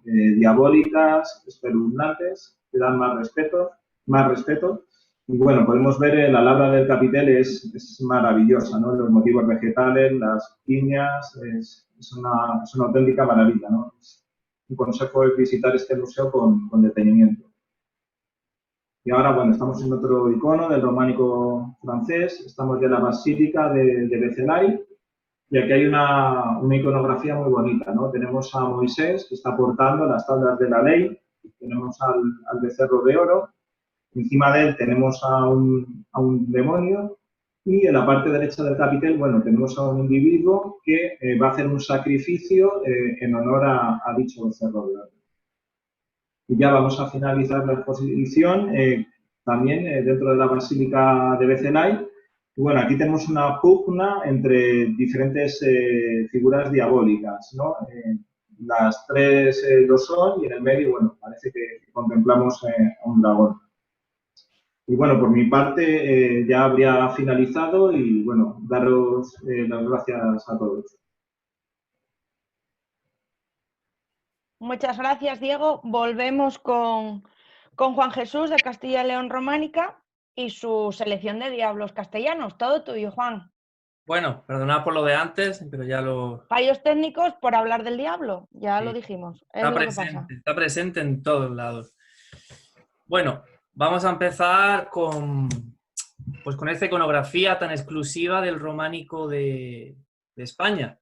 diabólicas, espeluznantes, que dan más respeto. Y bueno, podemos ver la labra del capitel es maravillosa, ¿no? Los motivos vegetales, las piñas, es una auténtica maravilla, ¿no? Un consejo es visitar este museo con detenimiento. Y ahora, bueno, estamos en otro icono del románico francés, estamos ya en la Basílica de Bézelay. Y aquí hay una iconografía muy bonita, ¿no? Tenemos a Moisés, que está portando las tablas de la ley, tenemos al becerro de oro, encima de él tenemos a un demonio, y en la parte derecha del capitel, bueno, tenemos a un individuo que va a hacer un sacrificio en honor a dicho becerro de oro. Y ya vamos a finalizar la exposición, también dentro de la Basílica de Bézelay. Bueno, aquí tenemos una pugna entre diferentes figuras diabólicas, ¿no? Las tres lo son y en el medio, bueno, parece que contemplamos a un dragón. Y bueno, por mi parte ya habría finalizado y bueno, daros las gracias a todos. Muchas gracias, Diego. Volvemos con Juan Jesús de Castilla y León Románica y su selección de diablos castellanos. Todo tuyo, Juan. Bueno, perdonad por lo de antes, pero ya lo... Fallos técnicos por hablar del diablo, ya lo dijimos. Está presente en todos lados. Bueno, vamos a empezar con esta iconografía tan exclusiva del románico de España.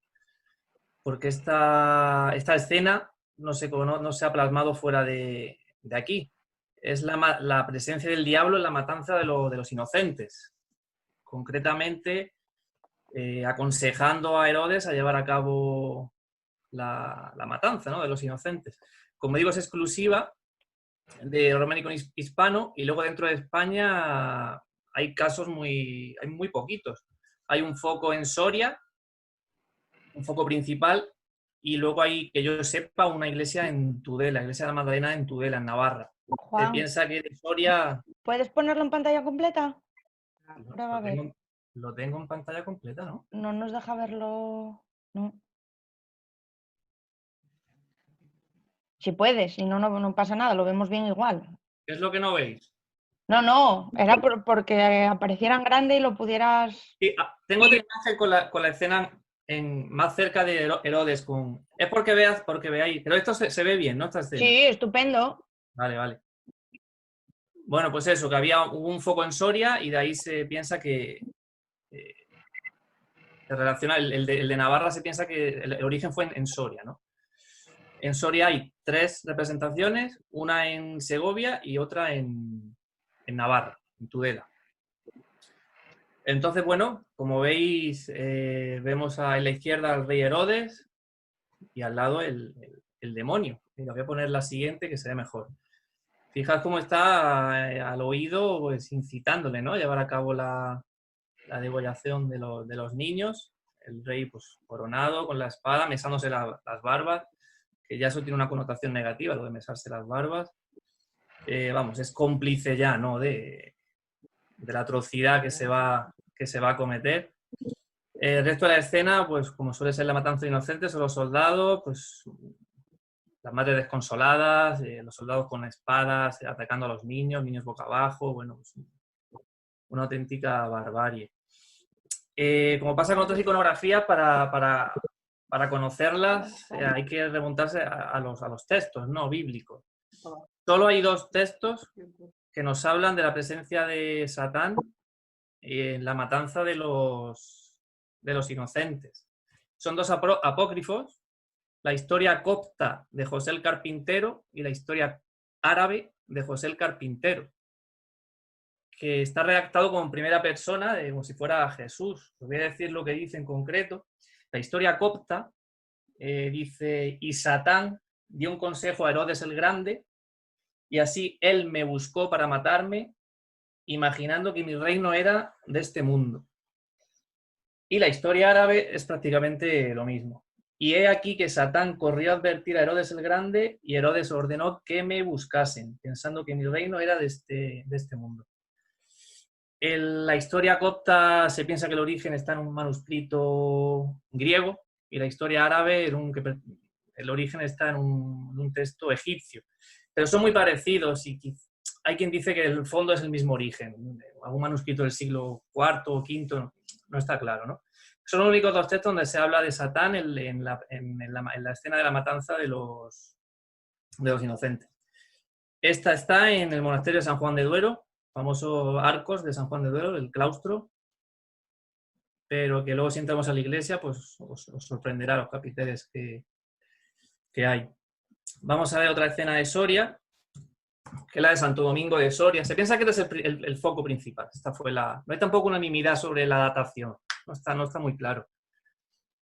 Porque esta escena no se ha plasmado fuera de aquí. Es la presencia del diablo en la matanza de los inocentes. Concretamente, aconsejando a Herodes a llevar a cabo la matanza, ¿no?, de los inocentes. Como digo, es exclusiva de románico hispano, y luego dentro de España hay casos hay muy poquitos. Hay un foco en Soria, un foco principal, y luego hay, que yo sepa, una iglesia en Tudela, la iglesia de la Magdalena en Tudela, en Navarra. Se Juan, piensa que de Soria... ¿puedes ponerlo en pantalla completa? Ahora va a ver. Lo tengo en pantalla completa, ¿no? No nos deja verlo. No. Si puedes, si no, no pasa nada, lo vemos bien igual. ¿Qué es lo que no veis? No, era porque apareciera en grande y lo pudieras... Sí, tengo otra imagen con la escena más cerca de Herodes. Es porque veáis. Pero esto se ve bien, ¿no? Esta escena. Sí, estupendo. Vale. Bueno, pues eso, que hubo un foco en Soria, y de ahí se piensa que se relaciona, el de Navarra se piensa que el origen fue en Soria, ¿no? En Soria hay 3 representaciones, una en Segovia y otra en Navarra, en Tudela. Entonces, bueno, como veis, vemos en la izquierda al rey Herodes y al lado el demonio. Venga, voy a poner la siguiente, que se ve mejor. Fijaos cómo está al oído, pues incitándole, ¿no?, a llevar a cabo la degollación de los niños. El rey, pues, coronado con la espada, mesándose las barbas, que ya eso tiene una connotación negativa, lo de mesarse las barbas. Vamos, es cómplice ya, ¿no?, de la atrocidad que se va a cometer. El resto de la escena, pues como suele ser la matanza de inocentes, son los soldados, pues las madres desconsoladas, los soldados con espadas, atacando a los niños boca abajo, bueno, pues una auténtica barbarie. Como pasa con otras iconografías, para conocerlas hay que remontarse a los textos, ¿no?, bíblicos. Solo hay 2 textos que nos hablan de la presencia de Satán en la matanza de los inocentes. Son 2 apócrifos, la historia copta de José el Carpintero y la historia árabe de José el Carpintero, que está redactado como en primera persona, como si fuera Jesús. Os voy a decir lo que dice en concreto. La historia copta dice: y Satán dio un consejo a Herodes el Grande, y así él me buscó para matarme, imaginando que mi reino era de este mundo. Y la historia árabe es prácticamente lo mismo. Y he aquí que Satán corrió a advertir a Herodes el Grande, y Herodes ordenó que me buscasen, pensando que mi reino era de este mundo. La historia copta se piensa que el origen está en un manuscrito griego, y la historia árabe, el origen está en un texto egipcio. Pero son muy parecidos, y hay quien dice que el fondo es el mismo origen. Algún manuscrito del siglo IV o V, no está claro, ¿no? Son los únicos 2 textos donde se habla de Satán en la escena de la matanza de los inocentes. Esta está en el monasterio de San Juan de Duero, famoso Arcos de San Juan de Duero, el claustro, pero que luego si entramos a la iglesia, pues os sorprenderá los capiteles que hay. Vamos a ver otra escena de Soria, que es la de Santo Domingo de Soria. Se piensa que este es el foco principal. No hay tampoco unanimidad sobre la datación, no está muy claro.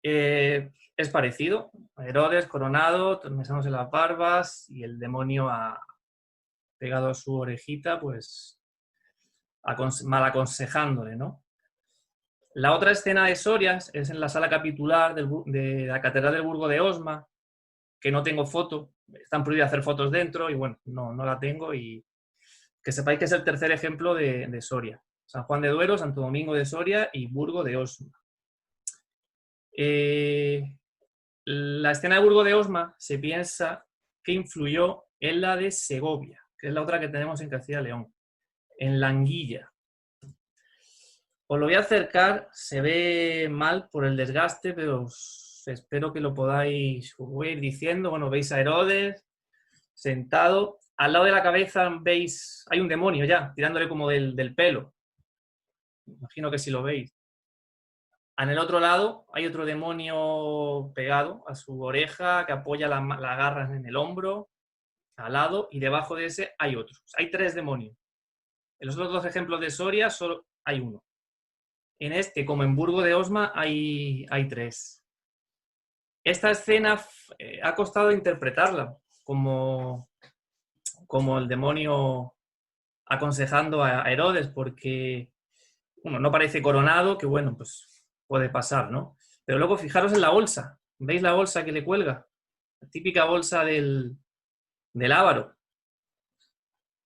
Es parecido, Herodes coronado, mesándose las barbas, y el demonio ha pegado a su orejita, pues mal aconsejándole, ¿no? La otra escena de Soria es en la sala capitular de la Catedral del Burgo de Osma, que no tengo foto, están prohibidas hacer fotos dentro, y bueno, no la tengo, y que sepáis que es el tercer ejemplo de Soria. San Juan de Duero, Santo Domingo de Soria y Burgo de Osma. La escena de Burgo de Osma se piensa que influyó en la de Segovia, que es la otra que tenemos en Castilla y León, en la Anguilla. Os lo voy a acercar, se ve mal por el desgaste, pero espero que lo podáis, os voy a ir diciendo. Bueno, veis a Herodes sentado, al lado de la cabeza veis, hay un demonio ya, tirándole como del pelo. Imagino que si lo veis. En el otro lado hay otro demonio pegado a su oreja que apoya la garra en el hombro, al lado, y debajo de ese hay otro. O sea, hay 3 demonios. En los otros 2 ejemplos de Soria solo hay uno. En este, como en Burgo de Osma, hay 3. Esta escena ha costado interpretarla como el demonio aconsejando a Herodes, porque uno no parece coronado, que bueno, pues puede pasar, ¿no? Pero luego fijaros en la bolsa. ¿Veis la bolsa que le cuelga? La típica bolsa del avaro.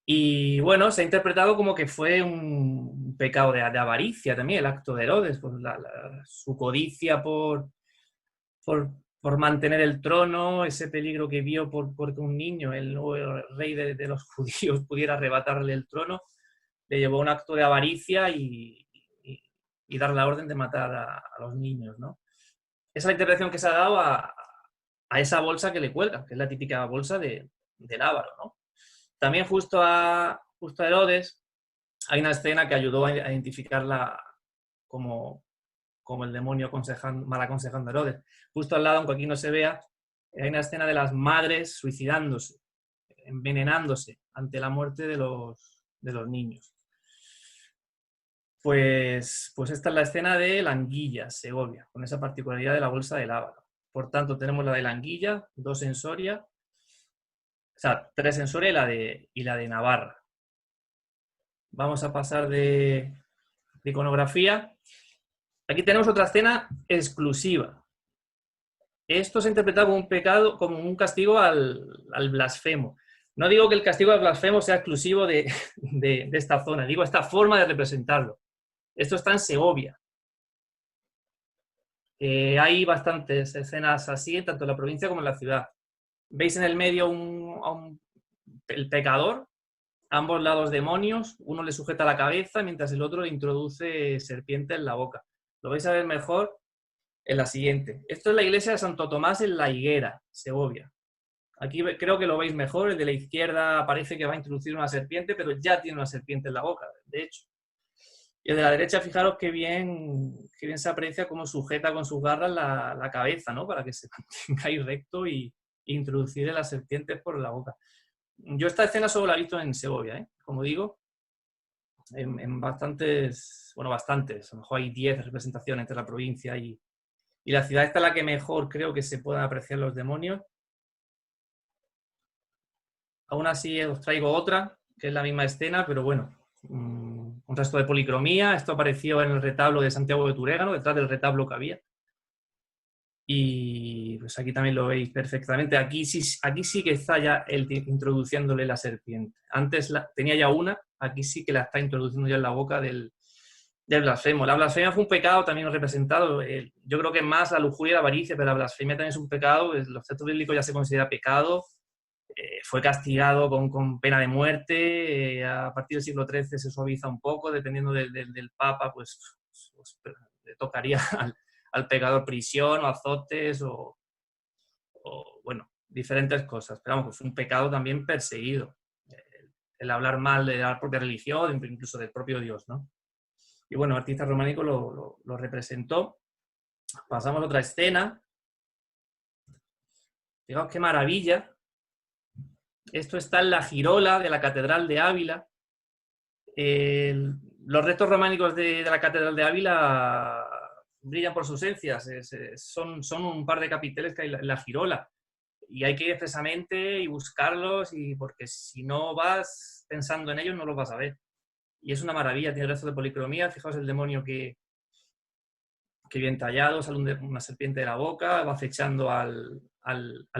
Y bueno, se ha interpretado como que fue un pecado de avaricia también, el acto de Herodes, pues su codicia por mantener el trono, ese peligro que vio porque un niño, el nuevo rey de los judíos, pudiera arrebatarle el trono, le llevó a un acto de avaricia y dar la orden de matar a los niños, ¿no? Esa es la interpretación que se ha dado a esa bolsa que le cuelga, que es la típica bolsa del avaro, ¿no? También justo a Herodes hay una escena que ayudó a identificarla como el demonio mal aconsejando a Herodes. Justo al lado, aunque aquí no se vea, hay una escena de las madres suicidándose, envenenándose ante la muerte de los niños. Pues esta es la escena de la anguilla, Segovia, con esa particularidad de la bolsa del ávaro. Por tanto, tenemos la de la anguilla, 2 en Soria, o sea, 3 en Soria y la de Navarra. Vamos a pasar de iconografía. Aquí tenemos otra escena exclusiva. Esto se ha interpretado como un pecado, como un castigo al blasfemo. No digo que el castigo al blasfemo sea exclusivo de esta zona, digo esta forma de representarlo. Esto está en Segovia. Hay bastantes escenas así, tanto en la provincia como en la ciudad. Veis en el medio el pecador, a ambos lados demonios, uno le sujeta la cabeza mientras el otro le introduce serpiente en la boca. Lo vais a ver mejor en la siguiente. Esto es la iglesia de Santo Tomás en La Higuera, Segovia. Aquí creo que lo veis mejor, el de la izquierda parece que va a introducir una serpiente, pero ya tiene una serpiente en la boca, de hecho. Y el de la derecha, fijaros qué bien se aprecia cómo sujeta con sus garras la cabeza, ¿no? Para que se mantenga ahí recto y introducir las serpientes por la boca. Yo esta escena solo la he visto en Segovia, ¿eh? Como digo, en bastantes, a lo mejor hay 10 representaciones entre la provincia y la ciudad. Esta es la que mejor creo que se puedan apreciar los demonios. Aún así os traigo otra, que es la misma escena, pero bueno, un resto de policromía. Esto apareció en el retablo de Santiago de Turégano, detrás del retablo que había. Y pues aquí también lo veis perfectamente. Aquí sí que está ya él introduciéndole la serpiente. Antes tenía ya una, aquí sí que la está introduciendo ya en la boca del blasfemo. La blasfemia fue un pecado también representado. Yo creo que más la lujuria y la avaricia, pero la blasfemia también es un pecado. Los textos bíblicos ya se considera pecado. Fue castigado con pena de muerte. A partir del siglo XIII se suaviza un poco, dependiendo del Papa, pues le tocaría al pecador prisión o azotes o bueno, diferentes cosas. Pero vamos, fue un pecado también perseguido. El hablar mal de la propia religión, incluso del propio Dios, ¿no? Y bueno, el artista románico lo representó. Pasamos a otra escena. Fijaos qué maravilla. Esto está en la girola de la Catedral de Ávila. Los restos románicos de la Catedral de Ávila brillan por sus ausencias. Son un par de capiteles que hay en la girola. Y hay que ir expresamente y buscarlos, porque si no vas pensando en ellos no los vas a ver. Y es una maravilla, tiene restos de policromía. Fijaos el demonio que bien tallado, sale una serpiente de la boca, va acechando al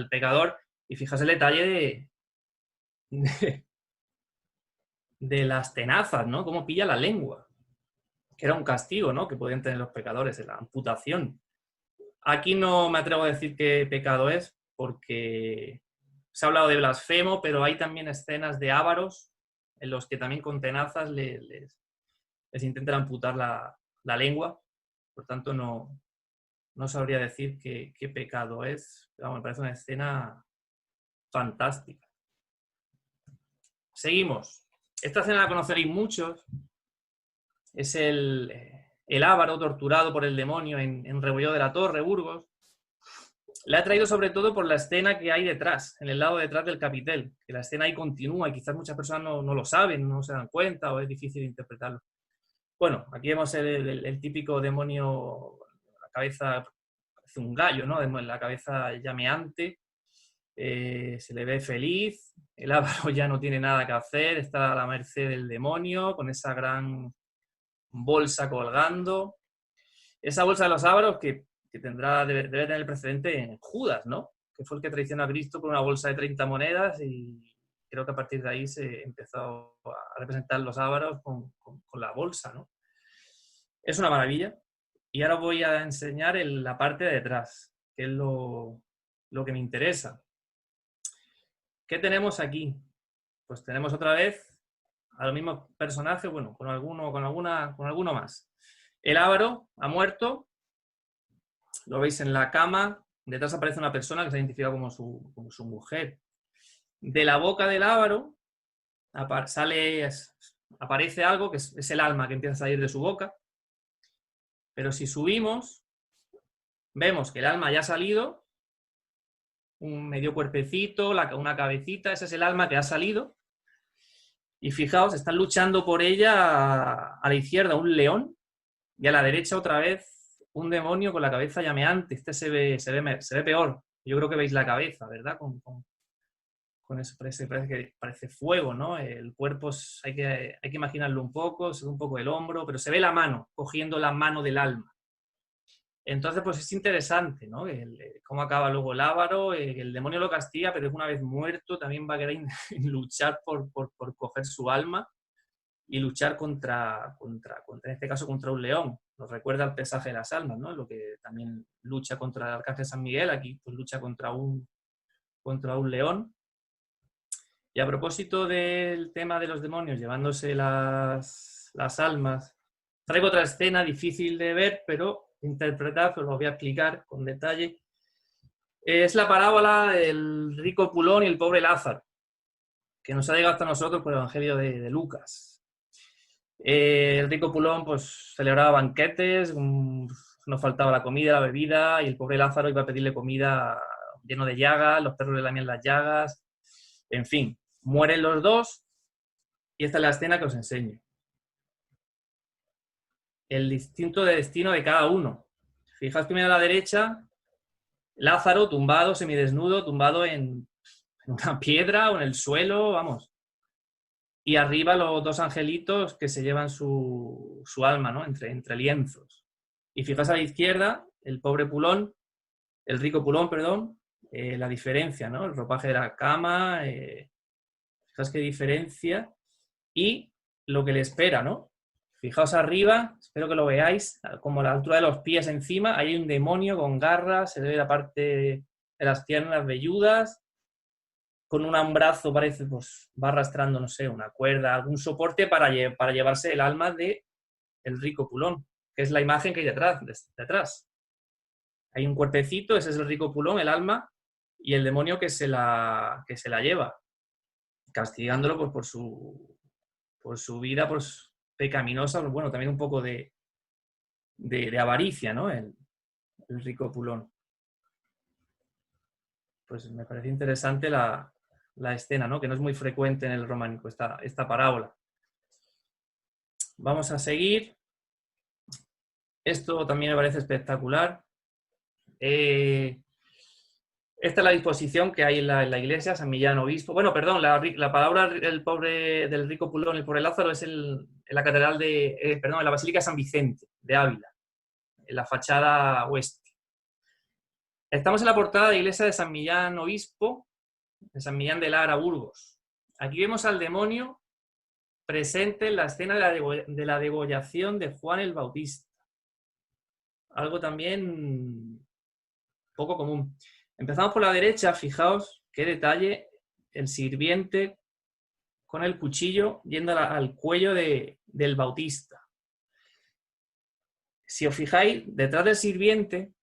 pecador. Y fijaos el detalle de las tenazas, ¿no? Cómo pilla la lengua. Que era un castigo, ¿no? Que podían tener los pecadores, la amputación. Aquí no me atrevo a decir qué pecado es, porque se ha hablado de blasfemo, pero hay también escenas de ávaros en los que también con tenazas les intentan amputar la lengua. Por tanto, no sabría decir qué pecado es. Pero me parece una escena fantástica. Seguimos. Esta escena la conoceréis muchos. Es el el Ávaro torturado por el demonio en Rebolledo de la Torre, Burgos. La he traído sobre todo por la escena que hay detrás, en el lado detrás del capitel, que la escena ahí continúa y quizás muchas personas no lo saben, no se dan cuenta o es difícil interpretarlo. Bueno, aquí vemos el típico demonio, la cabeza, parece un gallo, ¿no? La cabeza llameante, se le ve feliz, el Ávaro ya no tiene nada que hacer, está a la merced del demonio, con esa gran bolsa colgando. Esa bolsa de los Ávaros que debe tener el precedente en Judas, ¿no? Que fue el que traicionó a Cristo con una bolsa de 30 monedas y creo que a partir de ahí se empezó a representar los Ávaros con la bolsa, ¿no? Es una maravilla. Y ahora voy a enseñar la parte de detrás, que es lo que me interesa. ¿Qué tenemos aquí? Pues tenemos otra vez a los mismos personajes, bueno, con alguno más. El Ávaro ha muerto, lo veis en la cama, detrás aparece una persona que se ha identificado como su mujer. De la boca del Ávaro aparece algo que es el alma que empieza a salir de su boca, pero si subimos, vemos que el alma ya ha salido, un medio cuerpecito, una cabecita, ese es el alma que ha salido. Y fijaos, están luchando por ella a la izquierda un león y a la derecha otra vez un demonio con la cabeza llameante. Este se ve peor. Yo creo que veis la cabeza, ¿verdad? Con eso parece fuego, ¿no? El cuerpo hay que imaginarlo un poco, se ve un poco el hombro, pero se ve la mano, cogiendo la mano del alma. Entonces, pues es interesante, ¿no? Cómo acaba luego el Ávaro, el demonio lo castiga, pero una vez muerto también va a querer luchar por coger su alma y luchar en este caso, contra un león. Nos recuerda el pesaje de las almas, ¿no? Lo que también lucha contra el arcángel San Miguel, aquí pues lucha contra un león. Y a propósito del tema de los demonios llevándose las almas, traigo otra escena difícil de ver, pero interpretar, pero lo voy a explicar con detalle. Es la parábola del rico Pulón y el pobre Lázaro, que nos ha llegado hasta nosotros por el Evangelio de Lucas. El rico Pulón pues celebraba banquetes, no faltaba la comida, la bebida, y el pobre Lázaro iba a pedirle comida lleno de llagas, los perros le lamían las llagas, en fin, mueren los dos, y esta es la escena que os enseño. El distinto de destino de cada uno. Fijaos primero a la derecha, Lázaro tumbado, semidesnudo, tumbado en una piedra o en el suelo, vamos. Y arriba los dos angelitos que se llevan su alma, ¿no? Entre lienzos. Y fijaos a la izquierda, el pobre Pulón, el rico Pulón, perdón, la diferencia, ¿no? El ropaje de la cama, fijaos qué diferencia. Y lo que le espera, ¿no? Fijaos arriba, espero que lo veáis, como a la altura de los pies encima, hay un demonio con garras, se ve la parte de las piernas velludas, con un brazo parece, pues va arrastrando, no sé, una cuerda, algún soporte para llevarse el alma de el rico Pulón, que es la imagen que hay detrás. Hay un cuerpecito, ese es el rico Pulón, el alma, y el demonio que se la lleva, castigándolo pues, por su vida, pues pecaminosa, pero bueno, también un poco de avaricia, ¿no? El rico Pulón. Pues me parece interesante la escena, ¿no? Que no es muy frecuente en el románico esta parábola. Vamos a seguir. Esto también me parece espectacular. Esta es la disposición que hay en la iglesia, San Millán Obispo. Bueno, perdón, la palabra del rico Pulón, el pobre Lázaro, es en la catedral en la Basílica de San Vicente de Ávila, en la fachada oeste. Estamos en la portada de la iglesia de San Millán Obispo, de San Millán de Lara, Burgos. Aquí vemos al demonio presente en la escena de la degollación de Juan el Bautista. Algo también poco común. Empezamos por la derecha, fijaos qué detalle, el sirviente con el cuchillo yendo al cuello del Bautista. Si os fijáis, detrás del sirviente,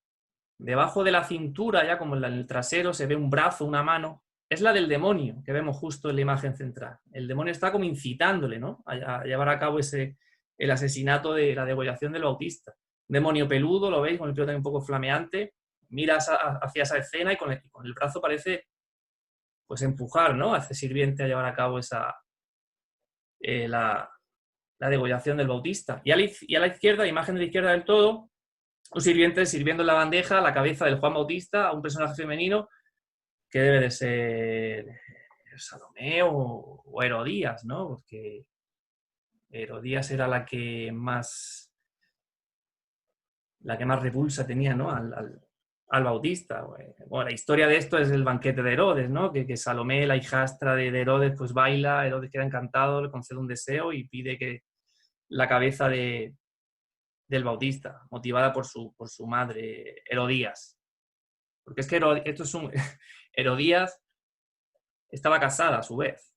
debajo de la cintura, ya como en el trasero, se ve un brazo, una mano, es la del demonio que vemos justo en la imagen central. El demonio está como incitándole, ¿no? a llevar a cabo ese el asesinato de la degollación del Bautista. Un demonio peludo, lo veis, con el pelo también un poco flameante, mira hacia esa escena y con el brazo parece pues empujar, ¿no?, a ese sirviente a llevar a cabo la degollación del Bautista. Y a la izquierda, la imagen de la izquierda del todo, un sirviente sirviendo en la bandeja la cabeza del Juan Bautista a un personaje femenino que debe de ser Salomé o Herodías, ¿no? Porque Herodías era la que más repulsa tenía, ¿no?, al Bautista. Bueno, la historia de esto es el banquete de Herodes, ¿no? Que Salomé, la hijastra de Herodes, pues baila, Herodes queda encantado, le concede un deseo y pide que la cabeza del Bautista, motivada por su madre, Herodías. Porque es que Herodías estaba casada a su vez.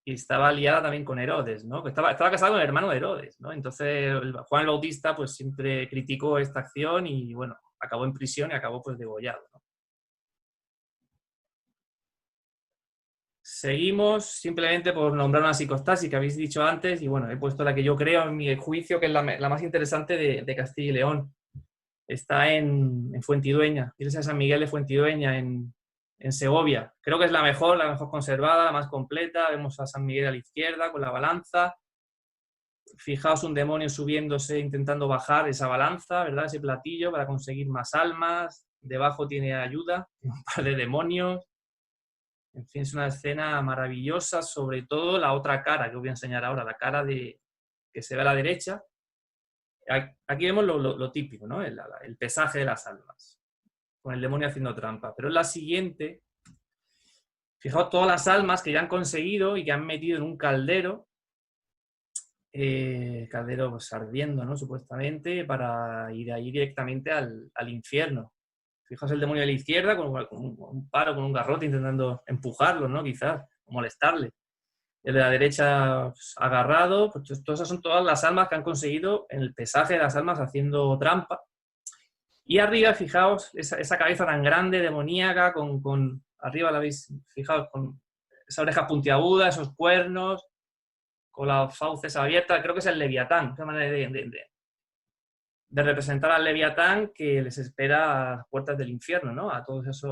Y estaba liada también con Herodes, ¿no? Estaba casada con el hermano de Herodes, ¿no? Entonces Juan el Bautista pues siempre criticó esta acción y, bueno, acabó en prisión y acabó pues degollado, ¿no? Seguimos simplemente por nombrar una psicostasis que habéis dicho antes y, bueno, he puesto la que yo creo en mi juicio que es la más interesante de Castilla y León. Está en Fuentidueña, iglesia de San Miguel de Fuentidueña, en Segovia. Creo que es la mejor conservada, la más completa. Vemos a San Miguel a la izquierda con la balanza. Fijaos un demonio subiéndose, intentando bajar esa balanza, ¿verdad? Ese platillo para conseguir más almas. Debajo tiene ayuda, un par de demonios. En fin, es una escena maravillosa, sobre todo la otra cara que os voy a enseñar ahora, la cara que se ve a la derecha. Aquí vemos lo típico, ¿no? El pesaje de las almas, con el demonio haciendo trampa. Pero en la siguiente, fijaos todas las almas que ya han conseguido y que han metido en un caldero, caldero pues, ardiendo, ¿no?, supuestamente, para ir ahí directamente al infierno. Fijaos el demonio de la izquierda con un palo, con un garrote, intentando empujarlo, ¿no?, quizás, o molestarle. El de la derecha pues, agarrado, pues todas esas son todas las almas que han conseguido en el pesaje de las almas haciendo trampa. Y arriba, fijaos, esa cabeza tan grande, demoníaca, arriba la veis, fijaos, con esa oreja puntiaguda, esos cuernos, con las fauces abiertas, creo que es el Leviatán, una manera de representar al Leviatán que les espera a las puertas del infierno, ¿no? A todas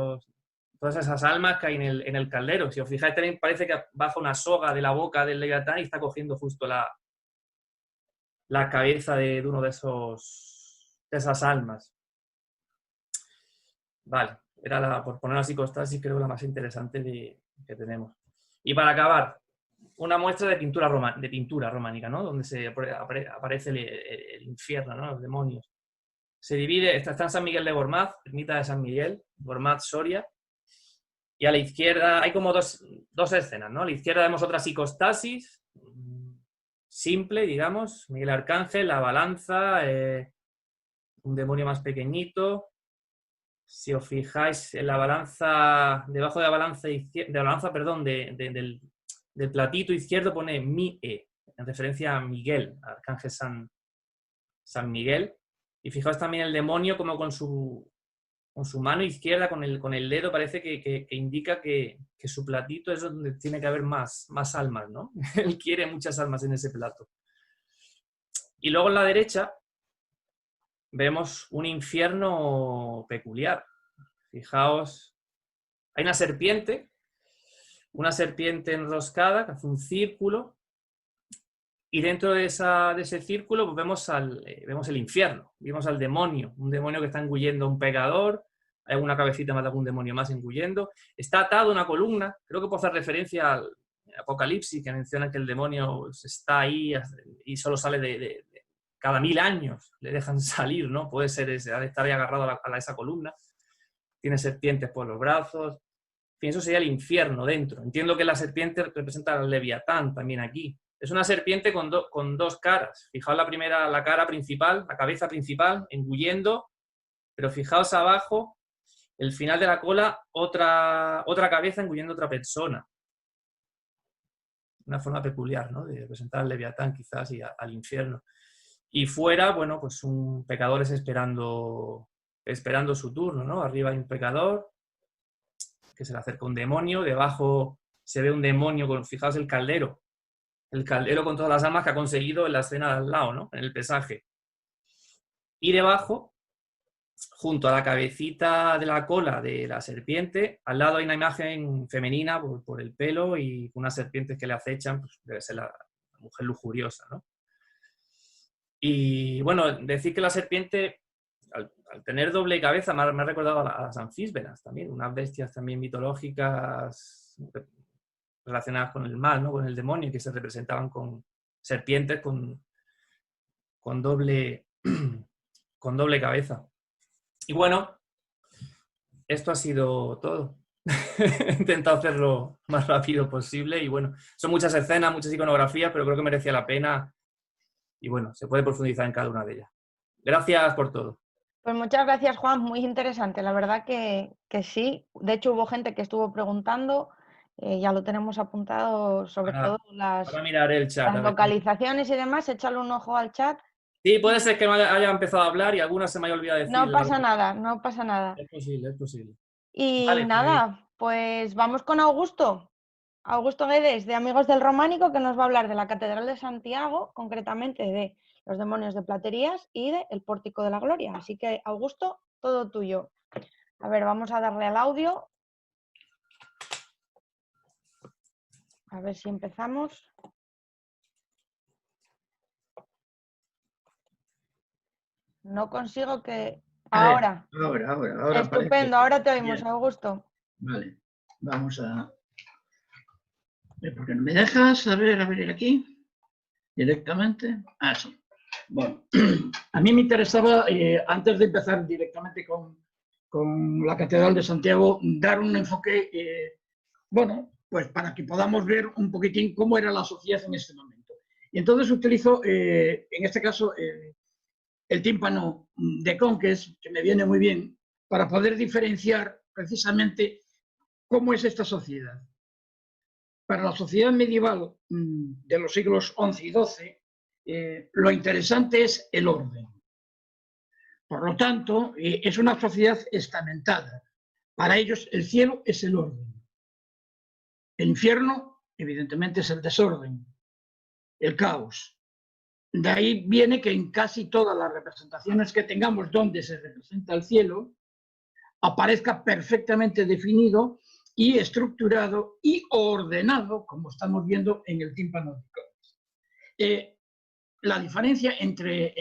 esas almas que hay en el caldero. Si os fijáis, también parece que baja una soga de la boca del Leviatán y está cogiendo justo la cabeza de uno de esas almas. Vale, era por poner la psicostasis, creo la más interesante que tenemos. Y para acabar, una muestra de pintura románica, ¿no? Donde aparece el infierno, ¿no?, los demonios. Se divide, está en San Miguel de Gormaz, ermita de San Miguel, Gormaz, Soria. Y a la izquierda hay como dos escenas, ¿no? A la izquierda vemos otra psicostasis, simple, digamos, Miguel Arcángel, la balanza, un demonio más pequeñito. Si os fijáis en la balanza, debajo de la balanza, del platito izquierdo pone Mie, en referencia a Miguel, Arcángel San Miguel. Y fijaos también el demonio como con su mano izquierda, con el dedo, parece que indica que su platito es donde tiene que haber más almas, ¿no? Él quiere muchas almas en ese plato. Y luego en la derecha vemos un infierno peculiar. Fijaos, hay una serpiente enroscada que hace un círculo y dentro de ese círculo pues vemos el infierno, vemos al demonio, un demonio que está engullendo a un pecador, hay alguna cabecita más de algún demonio más engullendo, está atado a una columna, creo que puedo hacer referencia al Apocalipsis, que menciona que el demonio está ahí y solo sale de cada 1000 años, le dejan salir, ¿no? Puede ser estar ahí agarrado a esa columna, tiene serpientes por los brazos, en fin, eso sería el infierno dentro. Entiendo que la serpiente representa al Leviatán también aquí. Es una serpiente con dos caras. Fijaos la cara principal, la cabeza principal, engullendo, pero fijaos abajo, el final de la cola, otra cabeza engullendo a otra persona. Una forma peculiar, ¿no?, de representar al Leviatán quizás y al infierno. Y fuera, bueno, pues un pecador es esperando su turno, ¿no? Arriba hay un pecador que se le acerca un demonio, debajo se ve un demonio, fijaos el caldero, el caldero con todas las almas que ha conseguido en la escena de al lado, ¿no? En el pesaje. Y debajo, junto a la cabecita de la cola de la serpiente, al lado hay una imagen femenina por el pelo y unas serpientes que le acechan, pues debe ser la mujer lujuriosa, ¿no? Y bueno, decir que la serpiente, al tener doble cabeza, me ha recordado a las anfísbenas también, unas bestias también mitológicas relacionadas con el mal, ¿no? Con el demonio, que se representaban con serpientes con doble cabeza. Y bueno, esto ha sido todo. He intentado hacerlo lo más rápido posible y bueno, son muchas escenas, muchas iconografías, pero creo que merecía la pena y bueno, se puede profundizar en cada una de ellas. Gracias por todo. Pues muchas gracias, Juan, muy interesante. La verdad que sí. De hecho, hubo gente que estuvo preguntando, ya lo tenemos apuntado, sobre todo Ahora miraré el chat. las localizaciones y demás. Échale un ojo al chat. Sí, puede ser que me haya empezado a hablar y algunas se me haya olvidado decir. No pasa nada, no pasa nada. Es posible, es posible. Y Vale, nada, pues vamos con Augusto. Augusto Guedes, de Amigos del Románico, que nos va a hablar de la Catedral de Santiago, concretamente de los demonios de Platerías y de el Pórtico de la Gloria. Así que, Augusto, todo tuyo. A ver, vamos a darle al audio. A ver si empezamos. No consigo que... Ahora. Ahora Estupendo, parece. ahora te oímos, Bien. Augusto. Vale, vamos a... ¿Por qué no me dejas? A ver aquí. Directamente. Ah, sí. Bueno, a mí me interesaba, antes de empezar directamente con la Catedral de Santiago, dar un enfoque, bueno, pues para que podamos ver un poquitín cómo era la sociedad en este momento. Y entonces utilizo, en este caso, el tímpano de Conques, que me viene muy bien, para poder diferenciar precisamente cómo es esta sociedad. Para la sociedad medieval de los siglos XI y XII, lo interesante es el orden. Por lo tanto, es una sociedad estamentada. Para ellos el cielo es el orden. El infierno, evidentemente, es el desorden, el caos. De ahí viene que en casi todas las representaciones que tengamos donde se representa el cielo, aparezca perfectamente definido y estructurado y ordenado, como estamos viendo en el tímpano de Conques. La diferencia entre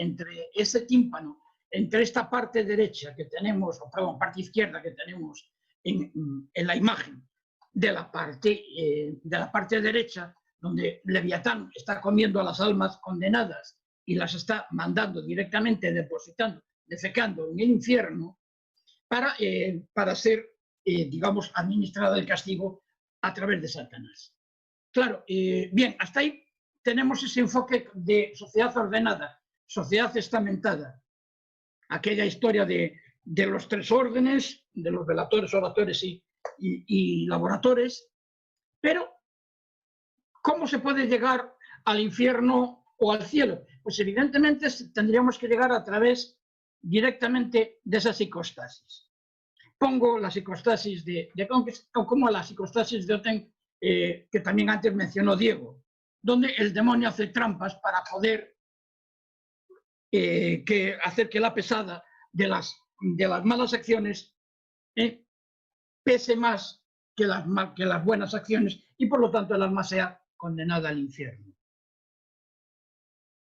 ese tímpano, entre esta parte derecha que tenemos, o perdón, parte izquierda que tenemos en la imagen, de la parte derecha, donde Leviatán está comiendo a las almas condenadas y las está mandando directamente, depositando, defecando en el infierno, para ser, digamos, administrada el castigo a través de Satanás. Claro, bien, hasta ahí tenemos ese enfoque de sociedad ordenada, sociedad estamentada, aquella historia de los tres órdenes, de los velatores, oradores y laboradores, pero ¿cómo se puede llegar al infierno o al cielo? Pues evidentemente tendríamos que llegar a través directamente de esa psicostasis. Pongo la psicostasis de Conques, o como la psicostasis de Otten, que también antes mencionó Diego, donde el demonio hace trampas para poder hacer que la pesada de las malas acciones pese más que las buenas acciones y por lo tanto el alma sea condenada al infierno.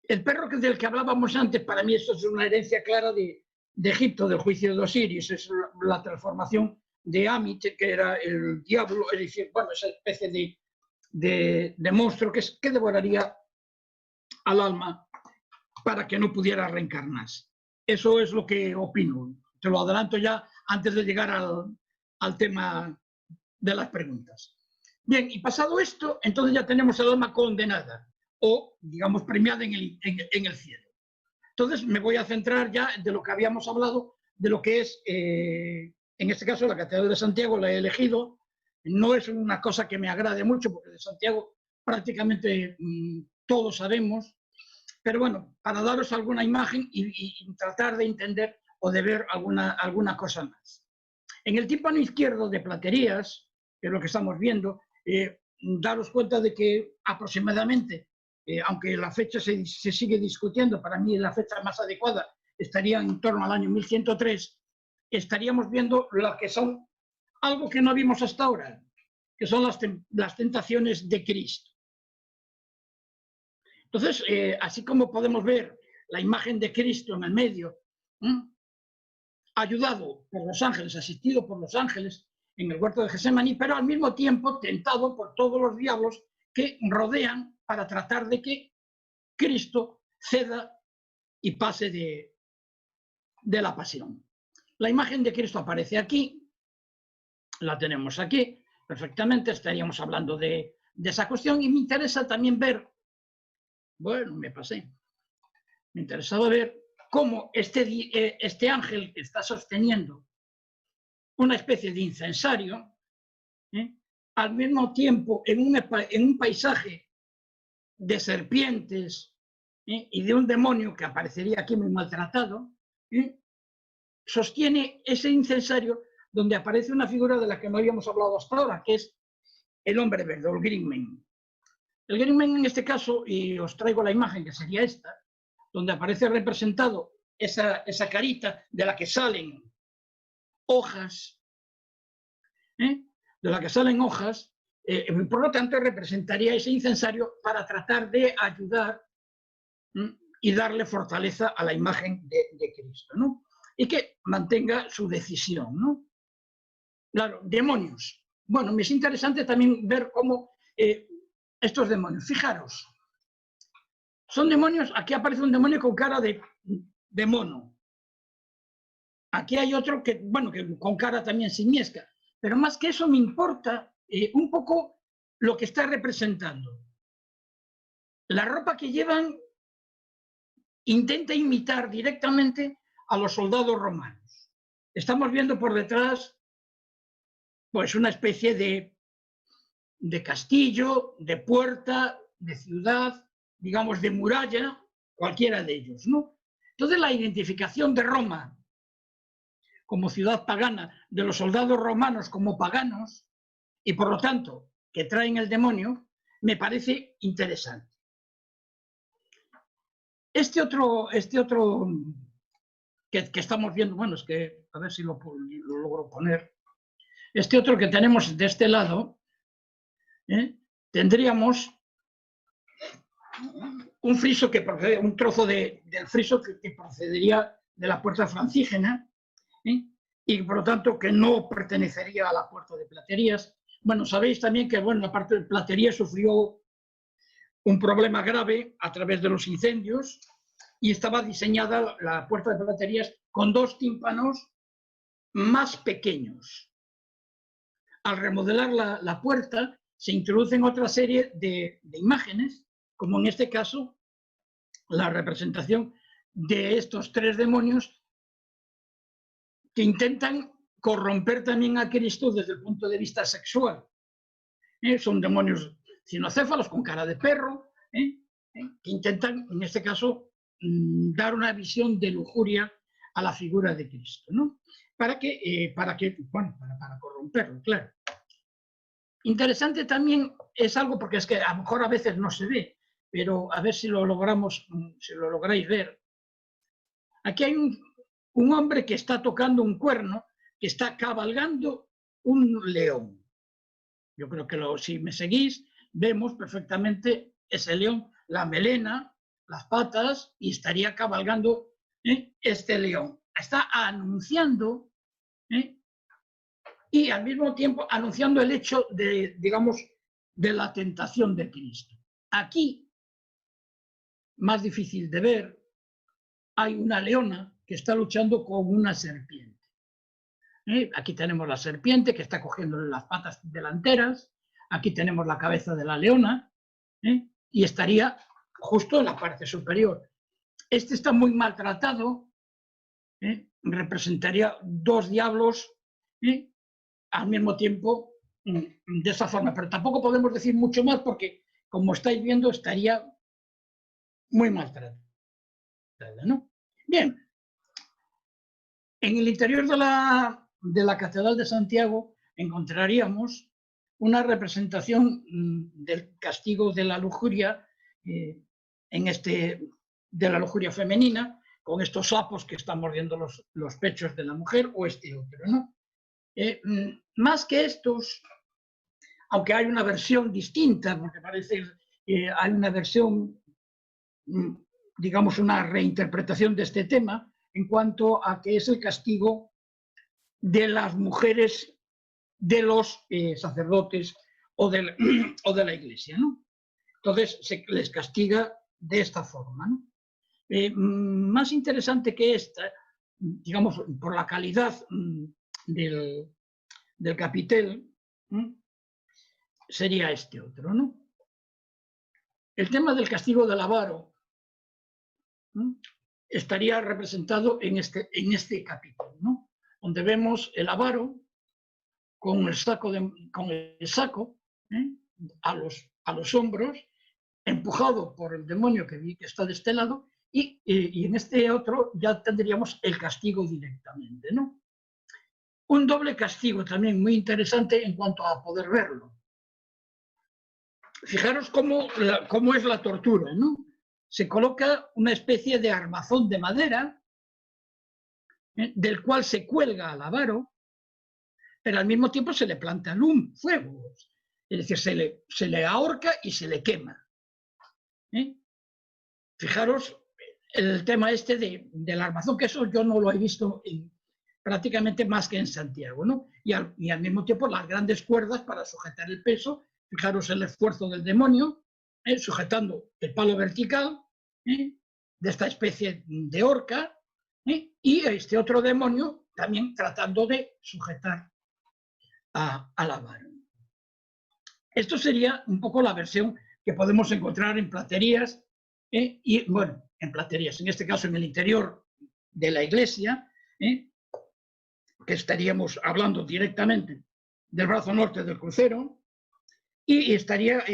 El perro del que hablábamos antes, para mí esto es una herencia clara de Egipto, del juicio de Osiris, es la transformación de Amit, que era el diablo, es decir, bueno, esa especie de monstruo que devoraría al alma para que no pudiera reencarnarse. Eso es lo que opino. Te lo adelanto ya antes de llegar al tema de las preguntas. Bien, y pasado esto, entonces ya tenemos el alma condenada o, digamos, premiada en el cielo. Entonces me voy a centrar ya de lo que habíamos hablado, de lo que es, en este caso, la Catedral de Santiago, la he elegido. No es una cosa que me agrade mucho, porque de Santiago prácticamente todos sabemos, pero bueno, para daros alguna imagen y tratar de entender o de ver alguna cosa más. En el tímpano izquierdo de Platerías, que es lo que estamos viendo, daros cuenta de que aproximadamente aunque la fecha se sigue discutiendo, para mí la fecha más adecuada estaría en torno al año 1103, estaríamos viendo lo que son algo que no vimos hasta ahora, que son las tentaciones de Cristo. Entonces, así como podemos ver la imagen de Cristo en el medio, ayudado por los ángeles, asistido por los ángeles en el huerto de Getsemaní, pero al mismo tiempo tentado por todos los diablos que rodean para tratar de que Cristo ceda y pase de la pasión. La imagen de Cristo aparece aquí, la tenemos aquí, perfectamente, estaríamos hablando de esa cuestión, y me interesa también ver, bueno, me interesaba ver cómo este ángel que está sosteniendo una especie de incensario, al mismo tiempo en un paisaje de serpientes y de un demonio que aparecería aquí muy maltratado, sostiene ese incensario donde aparece una figura de la que no habíamos hablado hasta ahora, que es el hombre verde, el Green Man. El Green Man en este caso, y os traigo la imagen que sería esta, donde aparece representado esa carita de la que salen hojas, por lo tanto representaría ese incensario para tratar de ayudar y darle fortaleza a la imagen de Cristo, ¿no? Y que mantenga su decisión, ¿no? Claro, demonios. Bueno, me es interesante también ver cómo estos demonios, fijaros, son demonios, aquí aparece un demonio con cara de mono. Aquí hay otro que, bueno, que con cara también simiesca. Pero más que eso me importa un poco lo que está representando. La ropa que llevan intenta imitar directamente a los soldados romanos. Estamos viendo por detrás pues una especie de castillo, de puerta, de ciudad, digamos de muralla, cualquiera de ellos, ¿no? Entonces la identificación de Roma como ciudad pagana, de los soldados romanos como paganos, y por lo tanto que traen el demonio, me parece interesante. Este otro que estamos viendo, bueno, es que a ver si lo logro poner. Este otro que tenemos de este lado, tendríamos un friso que procede, un trozo del friso que procedería de la puerta francígena, y por lo tanto que no pertenecería a la puerta de Platerías. Bueno, sabéis también que la parte de Platerías sufrió un problema grave a través de los incendios y estaba diseñada la puerta de Platerías con 2 tímpanos más pequeños. Al remodelar la puerta se introducen otra serie de imágenes, como en este caso la representación de estos 3 demonios que intentan corromper también a Cristo desde el punto de vista sexual. Son demonios cinocéfalos con cara de perro, que intentan, en este caso, dar una visión de lujuria a la figura de Cristo, ¿no? Para corromperlo, claro. Interesante también es algo, porque es que a lo mejor a veces no se ve, pero a ver si lo lográis ver. Aquí hay un hombre que está tocando un cuerno, que está cabalgando un león. Yo creo que si me seguís, vemos perfectamente ese león, la melena, las patas, y estaría cabalgando este león. Está anunciando y al mismo tiempo anunciando el hecho de la tentación de Cristo. Aquí, más difícil de ver, hay una leona que está luchando con una serpiente. Aquí tenemos la serpiente que está cogiéndole las patas delanteras, aquí tenemos la cabeza de la leona, y estaría justo en la parte superior. Este está muy maltratado, representaría 2 diablos al mismo tiempo de esa forma, pero tampoco podemos decir mucho más porque, como estáis viendo, estaría muy maltratada, ¿no? Bien, en el interior de la Catedral de Santiago encontraríamos una representación del castigo de la lujuria de la lujuria femenina, con estos sapos que están mordiendo los pechos de la mujer, o este otro, ¿no? Más que estos, aunque hay una versión distinta, porque parece que hay una versión, digamos, una reinterpretación de este tema, en cuanto a que es el castigo de las mujeres de los sacerdotes o de la iglesia, ¿no? Entonces se les castiga de esta forma, ¿no? Más interesante que esta, digamos, por la calidad del capitel, sería este otro, ¿no? El tema del castigo del avaro estaría representado en este capítulo, ¿no? Donde vemos el avaro con el saco a los hombros, empujado por el demonio que está de este lado, y en este otro ya tendríamos el castigo directamente, ¿no? Un doble castigo también muy interesante en cuanto a poder verlo. Fijaros cómo es la tortura, ¿no? Se coloca una especie de armazón de madera, del cual se cuelga al avaro, pero al mismo tiempo se le planta fuego. Es decir, se le ahorca y se le quema. Fijaros el tema este del armazón, que eso yo no lo he visto prácticamente más que en Santiago, ¿no? Y al mismo tiempo las grandes cuerdas para sujetar el peso. Fijaros el esfuerzo del demonio, sujetando el palo vertical de esta especie de horca, y este otro demonio también tratando de sujetar al avaro. Esto sería un poco la versión que podemos encontrar en platerías, y bueno, en platerías, en este caso en el interior de la iglesia, que estaríamos hablando directamente del brazo norte del crucero, y estaría,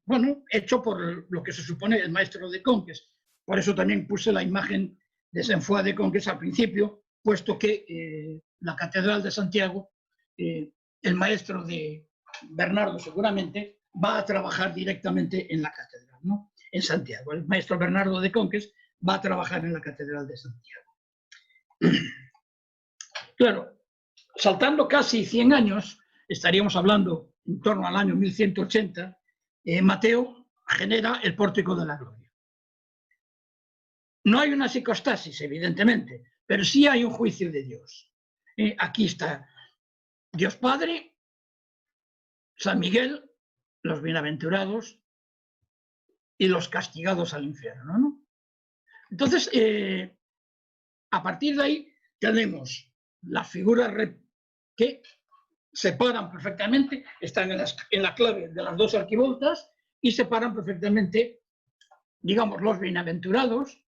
bueno, hecho por lo que se supone el maestro de Conques. Por eso también puse la imagen de Saint Foix de Conques al principio, puesto que la Catedral de Santiago, el maestro de Bernardo seguramente va a trabajar directamente en la catedral, ¿no? En Santiago. El maestro Bernardo de Conques va a trabajar en la Catedral de Santiago. Claro, saltando casi 100 años, estaríamos hablando en torno al año 1180, Mateo genera el Pórtico de la Gloria. No hay una psicostasis, evidentemente, pero sí hay un juicio de Dios. Aquí está Dios Padre, San Miguel, los bienaventurados y los castigados al infierno, ¿no? Entonces, a partir de ahí tenemos las figuras que separan perfectamente, están en la clave de las dos arquivoltas y separan perfectamente, digamos, los bienaventurados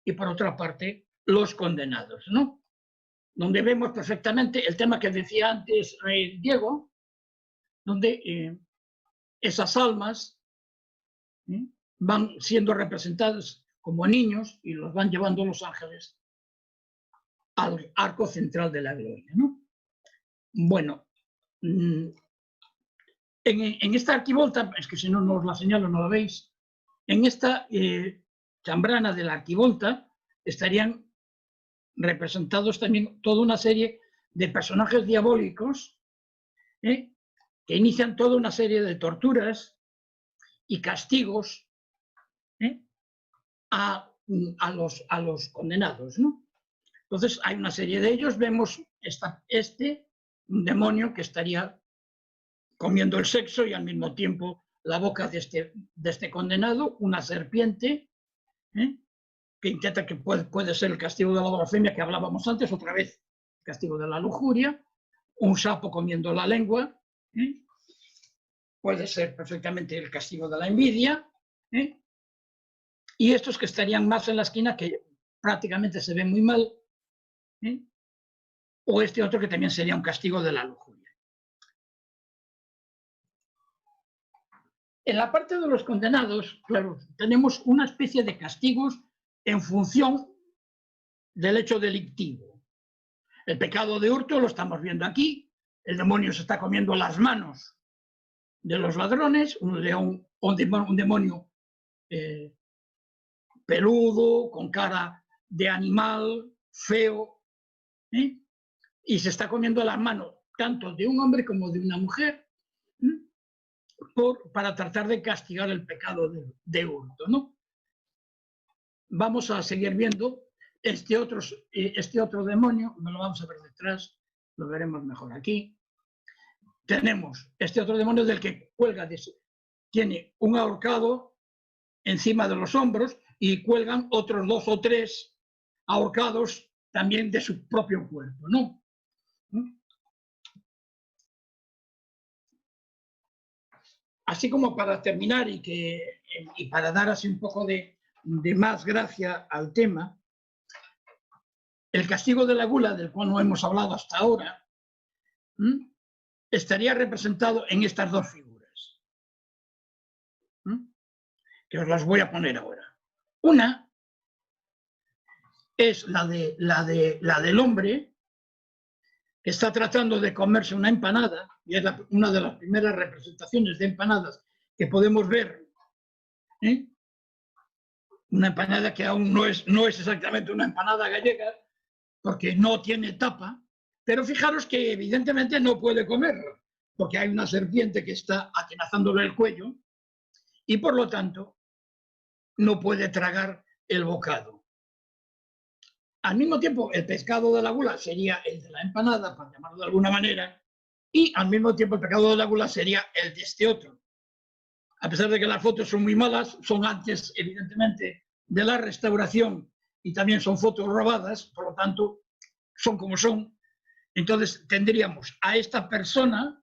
y por otra parte los condenados, ¿no? Donde vemos perfectamente el tema que decía antes Diego, donde esas almas van siendo representadas como niños y los van llevando los ángeles al arco central de la gloria, ¿no? Bueno, en esta arquivolta, es que si no os la señalo no la veis, en esta chambrana de la arquivolta estarían representados también toda una serie de personajes diabólicos que inician toda una serie de torturas y castigos a los condenados, ¿no? Entonces hay una serie de ellos, vemos un demonio que estaría comiendo el sexo y al mismo tiempo la boca de este condenado, una serpiente, que intenta que puede ser el castigo de la blasfemia que hablábamos antes, otra vez el castigo de la lujuria, un sapo comiendo la lengua, puede ser perfectamente el castigo de la envidia, y estos que estarían más en la esquina, que prácticamente se ven muy mal, o este otro que también sería un castigo de la lujuria. En la parte de los condenados, claro, tenemos una especie de castigos en función del hecho delictivo. El pecado de hurto lo estamos viendo aquí, el demonio se está comiendo las manos de los ladrones, un demonio peludo, con cara de animal, feo, y se está comiendo las manos tanto de un hombre como de una mujer, para tratar de castigar el pecado de hurto, ¿no? Vamos a seguir viendo este otro demonio, me lo vamos a ver detrás, lo veremos mejor aquí. Tenemos este otro demonio del que cuelga, tiene un ahorcado encima de los hombros y cuelgan otros 2 o 3 ahorcados también de su propio cuerpo, ¿no? Así como para terminar y para dar así un poco de más gracia al tema, el castigo de la gula, del cual no hemos hablado hasta ahora, estaría representado en estas 2 figuras, que os las voy a poner ahora. Una es la del hombre que está tratando de comerse una empanada, y es una de las primeras representaciones de empanadas que podemos ver, una empanada que aún no es exactamente una empanada gallega, porque no tiene tapa, pero fijaros que evidentemente no puede comerlo, porque hay una serpiente que está atenazándole el cuello y por lo tanto no puede tragar el bocado. Al mismo tiempo, el pescado de la gula sería el de la empanada, para llamarlo de alguna manera, y al mismo tiempo el pecado de la gula sería el de este otro. A pesar de que las fotos son muy malas, son antes, evidentemente, de la restauración y también son fotos robadas, por lo tanto, son como son. Entonces, tendríamos a esta persona,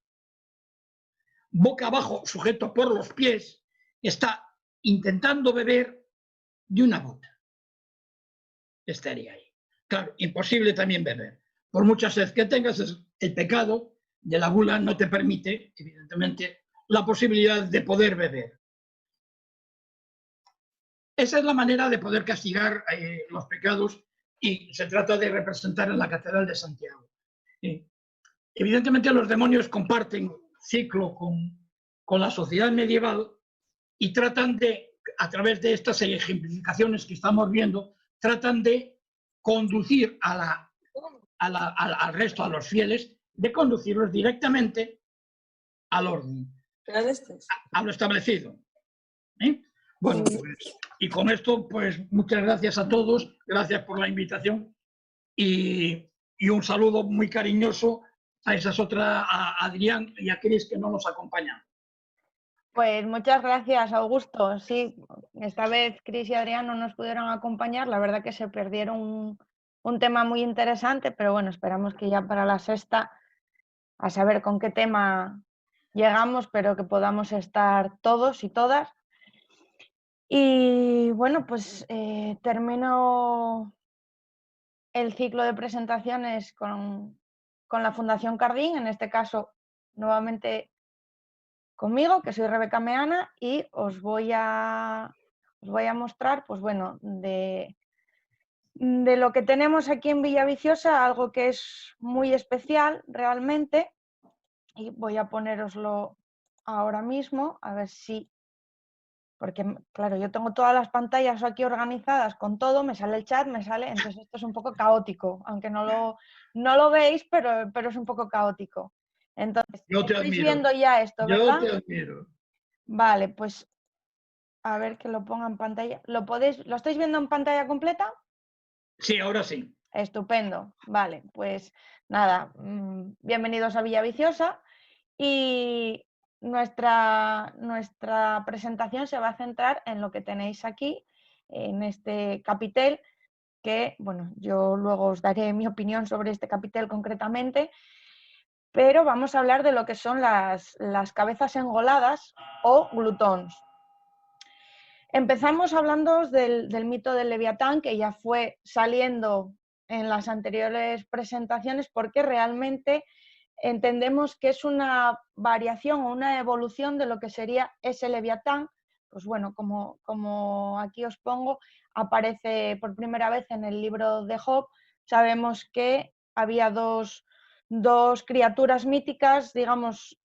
boca abajo, sujeto por los pies, que está intentando beber de una bota. Estaría ahí. Claro, imposible también beber. Por mucha sed que tengas, el pecado de la gula no te permite, evidentemente, la posibilidad de poder beber. Esa es la manera de poder castigar los pecados y se trata de representar en la Catedral de Santiago. Evidentemente los demonios comparten ciclo con la sociedad medieval y tratan de, a través de estas ejemplificaciones que estamos viendo, tratan de conducir al resto, a los fieles, de conducirlos directamente al orden, a lo establecido. Bueno, pues, y con esto, pues muchas gracias a todos, gracias por la invitación y un saludo muy cariñoso a a Adrián y a Cris que no nos acompañan. Pues muchas gracias, Augusto. Sí, esta vez Cris y Adrián no nos pudieron acompañar, la verdad que se perdieron un tema muy interesante, pero bueno, esperamos que ya para la sexta, a saber con qué tema llegamos, pero que podamos estar todos y todas. Y bueno, pues termino el ciclo de presentaciones con la Fundación Cardín, en este caso nuevamente conmigo, que soy Rebeca Meana, y os voy a mostrar, pues bueno, de lo que tenemos aquí en Villaviciosa, algo que es muy especial realmente, y voy a ponéroslo ahora mismo, a ver si, porque claro, yo tengo todas las pantallas aquí organizadas con todo, me sale el chat, entonces esto es un poco caótico, aunque no lo veis, pero es un poco caótico. Entonces, estáis viendo ya esto, ¿verdad? Yo te admiro. Vale, pues a ver que lo ponga en pantalla. ¿Lo estáis viendo en pantalla completa? Sí, ahora sí. Estupendo. Vale, pues nada, bienvenidos a Villaviciosa y nuestra presentación se va a centrar en lo que tenéis aquí, en este capitel, que bueno, yo luego os daré mi opinión sobre este capitel concretamente, pero vamos a hablar de lo que son las cabezas engoladas o glutons. Empezamos hablando del mito del Leviatán, que ya fue saliendo en las anteriores presentaciones, porque realmente entendemos que es una variación o una evolución de lo que sería ese Leviatán. Pues bueno, como aquí os pongo, aparece por primera vez en el libro de Job. Sabemos que había dos criaturas míticas, digamos,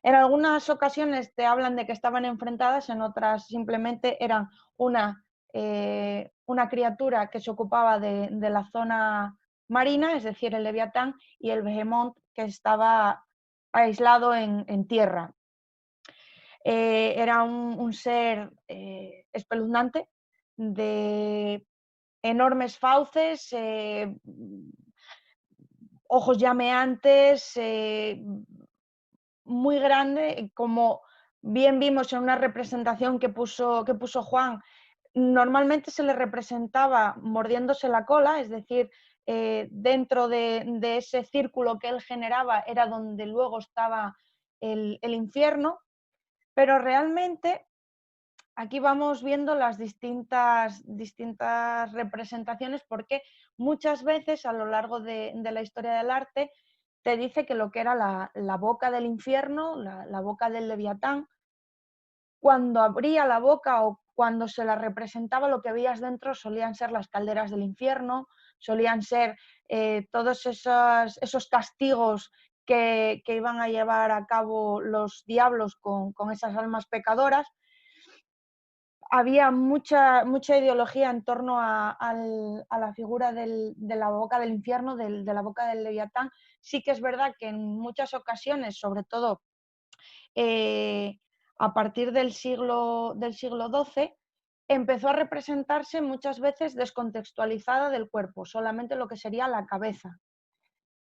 En algunas ocasiones te hablan de que estaban enfrentadas, en otras simplemente eran una criatura que se ocupaba de la zona marina, es decir, el Leviatán, y el Behemoth, que estaba aislado en tierra. Era un ser espeluznante, de enormes fauces, ojos llameantes, muy grande, como bien vimos en una representación que puso Juan. Normalmente se le representaba mordiéndose la cola, es decir, dentro de ese círculo que él generaba era donde luego estaba el infierno, pero realmente aquí vamos viendo las distintas representaciones, porque muchas veces a lo largo de la historia del arte te dice que lo que era la boca del infierno, la boca del Leviatán, cuando abría la boca o cuando se la representaba, lo que veías dentro solían ser las calderas del infierno, solían ser todos esos castigos que iban a llevar a cabo los diablos con esas almas pecadoras. Había mucha ideología en torno a la figura de la boca del infierno, de la boca del Leviatán. Sí que es verdad que en muchas ocasiones, sobre todo a partir del siglo XII, empezó a representarse muchas veces descontextualizada del cuerpo, solamente lo que sería la cabeza.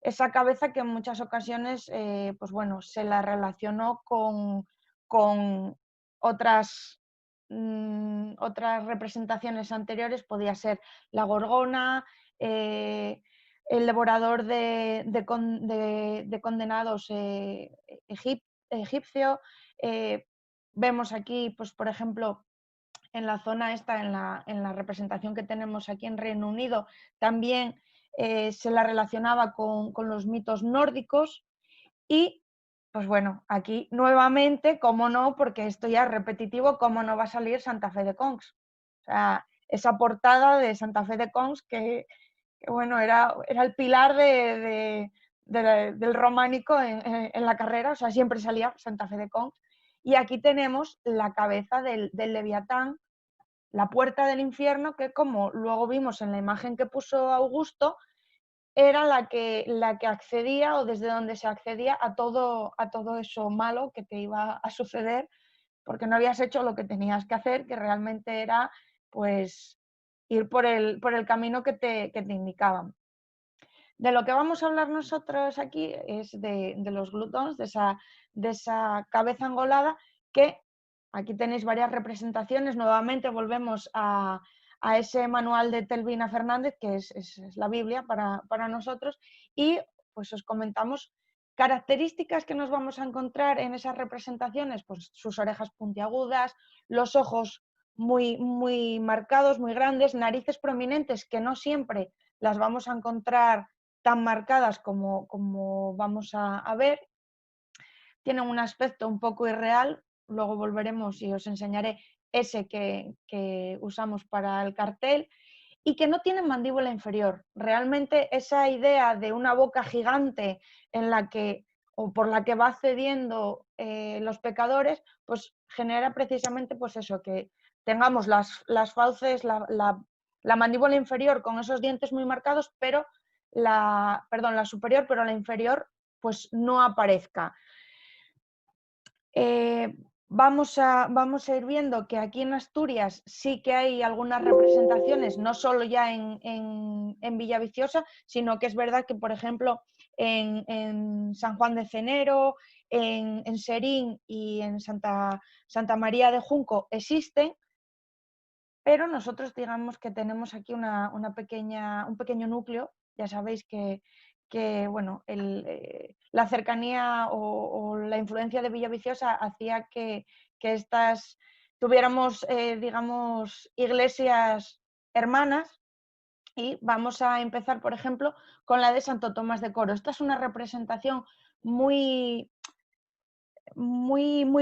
Esa cabeza que en muchas ocasiones pues bueno, se la relacionó con otras representaciones anteriores, podía ser la gorgona, el devorador de condenados egipcio. Vemos aquí, pues, por ejemplo, en la zona esta, en la representación que tenemos aquí en Reino Unido, también se la relacionaba con los mitos nórdicos. Y pues bueno, aquí nuevamente, cómo no, porque esto ya es repetitivo, cómo no va a salir Santa Fe de Cons. O sea, esa portada de Santa Fe de Cons que bueno, era el pilar del románico en la carrera, o sea, siempre salía Santa Fe de Cons. Y aquí tenemos la cabeza del Leviatán, la puerta del infierno, que como luego vimos en la imagen que puso Augusto, era la que accedía, o desde donde se accedía a todo eso malo que te iba a suceder, porque no habías hecho lo que tenías que hacer, que realmente era pues ir por el camino que te indicaban. De lo que vamos a hablar nosotros aquí es de los glútons, de esa cabeza engolada, que aquí tenéis varias representaciones. Nuevamente volvemos a ese manual de Telvina Fernández, que es la Biblia para nosotros, y pues os comentamos características que nos vamos a encontrar en esas representaciones, pues sus orejas puntiagudas, los ojos muy, muy marcados, muy grandes, narices prominentes que no siempre las vamos a encontrar tan marcadas como vamos a ver. Tienen un aspecto un poco irreal, luego volveremos y os enseñaré ese que usamos para el cartel, y que no tienen mandíbula inferior. Realmente esa idea de una boca gigante en la que, o por la que va accediendo los pecadores, pues genera precisamente pues eso, que tengamos las fauces, la mandíbula inferior con esos dientes muy marcados, pero la superior, pero la inferior pues no aparezca. Vamos a ir viendo que aquí en Asturias sí que hay algunas representaciones, no solo ya en Villaviciosa, sino que es verdad que, por ejemplo, en San Juan de Cenero, en Serín y en Santa María de Junco existen, pero nosotros digamos que tenemos aquí un pequeño núcleo. Ya sabéis que bueno, la cercanía o la influencia de Villaviciosa hacía que estas tuviéramos, digamos, iglesias hermanas. Y vamos a empezar, por ejemplo, con la de Santo Tomás de Coro. Esta es una representación muy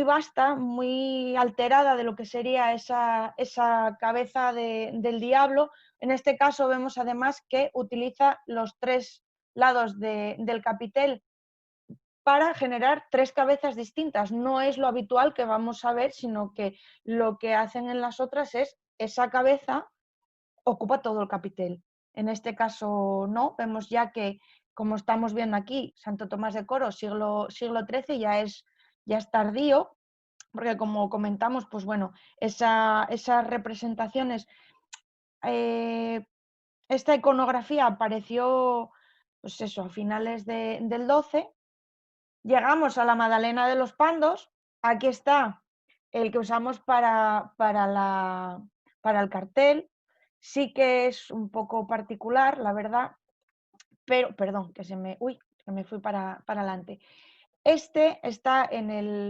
vasta, muy alterada de lo que sería esa cabeza del diablo. En este caso vemos además que utiliza los tres lados del capitel para generar 3 cabezas distintas. No es lo habitual que vamos a ver, sino que lo que hacen en las otras es esa cabeza ocupa todo el capitel. En este caso no, vemos ya que, como estamos viendo aquí, Santo Tomás de Coro, siglo XIII, ya es tardío, porque como comentamos, pues bueno, esas representaciones, esta iconografía apareció, pues eso, a finales del 12. Llegamos a la Madalena de los Pandos. Aquí está el que usamos para el cartel. Sí que es un poco particular, la verdad, pero, perdón, que me fui para adelante. Este está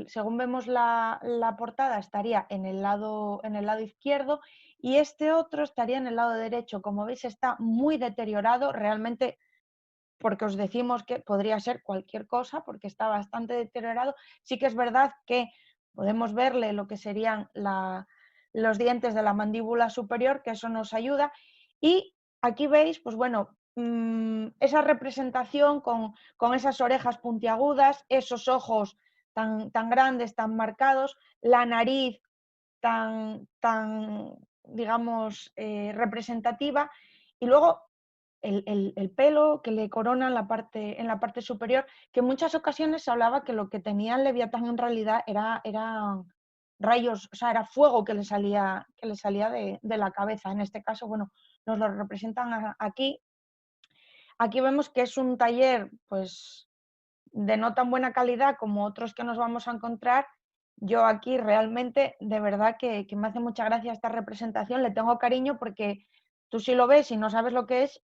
según vemos la portada, estaría en el lado izquierdo, y este otro estaría en el lado derecho. Como veis, está muy deteriorado, realmente, porque os decimos que podría ser cualquier cosa, porque está bastante deteriorado. Sí que es verdad que podemos verle lo que serían los dientes de la mandíbula superior, que eso nos ayuda. Y aquí veis, pues bueno, esa representación con esas orejas puntiagudas, esos ojos tan grandes, tan marcados, la nariz tan digamos, representativa, y luego el pelo que le corona en la parte superior, que en muchas ocasiones se hablaba que lo que tenía el Leviatán en realidad era rayos, o sea, era fuego que le salía de la cabeza. En este caso, bueno, nos lo representan aquí. Aquí vemos que es un taller, pues, de no tan buena calidad como otros que nos vamos a encontrar. Yo aquí realmente, de verdad que me hace mucha gracia esta representación, le tengo cariño, porque tú, si lo ves y no sabes lo que es,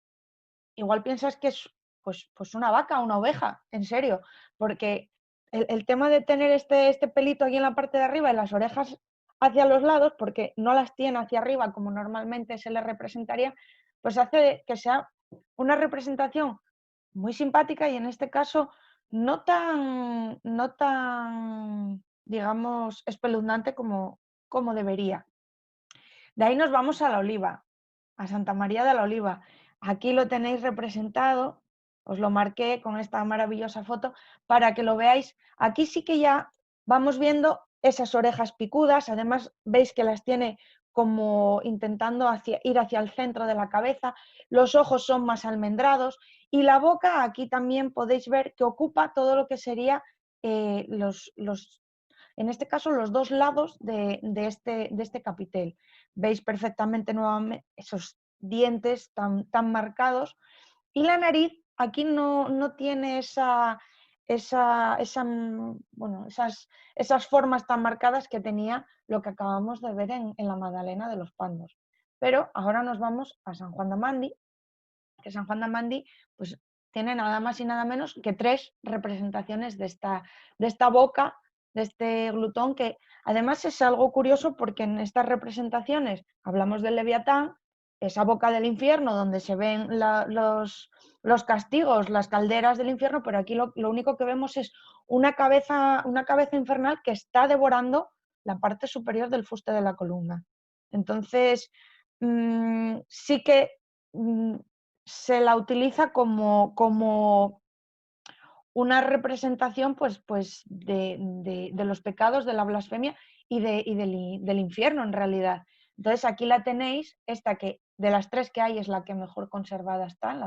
igual piensas que es pues una vaca, una oveja, en serio, porque el tema de tener este pelito aquí en la parte de arriba y las orejas hacia los lados, porque no las tiene hacia arriba como normalmente se le representaría, pues hace que sea una representación muy simpática, y en este caso no tan, digamos, espeluznante como debería. De ahí nos vamos a la Oliva, a Santa María de la Oliva. Aquí lo tenéis representado, os lo marqué con esta maravillosa foto para que lo veáis. Aquí sí que ya vamos viendo esas orejas picudas, además veis que las tiene como intentando ir hacia el centro de la cabeza, los ojos son más almendrados, y la boca aquí también podéis ver que ocupa todo lo que sería en este caso los dos lados de este capitel. Veis perfectamente nuevamente esos dientes tan marcados, y la nariz aquí no tiene bueno, esas formas tan marcadas que tenía lo que acabamos de ver en la Madalena de los Pandos. Pero ahora nos vamos a San Juan de Mandi, que San Juan de Mandi pues tiene nada más y nada menos que 3 representaciones de esta boca, de este glutón, que además es algo curioso, porque en estas representaciones hablamos del Leviatán, esa boca del infierno donde se ven los castigos, las calderas del infierno, pero aquí lo único que vemos es una cabeza infernal que está devorando la parte superior del fuste de la columna. Entonces, sí que se la utiliza como una representación pues de los pecados, de la blasfemia y del infierno, en realidad. Entonces aquí la tenéis, esta que de las 3 que hay es la que mejor conservada está en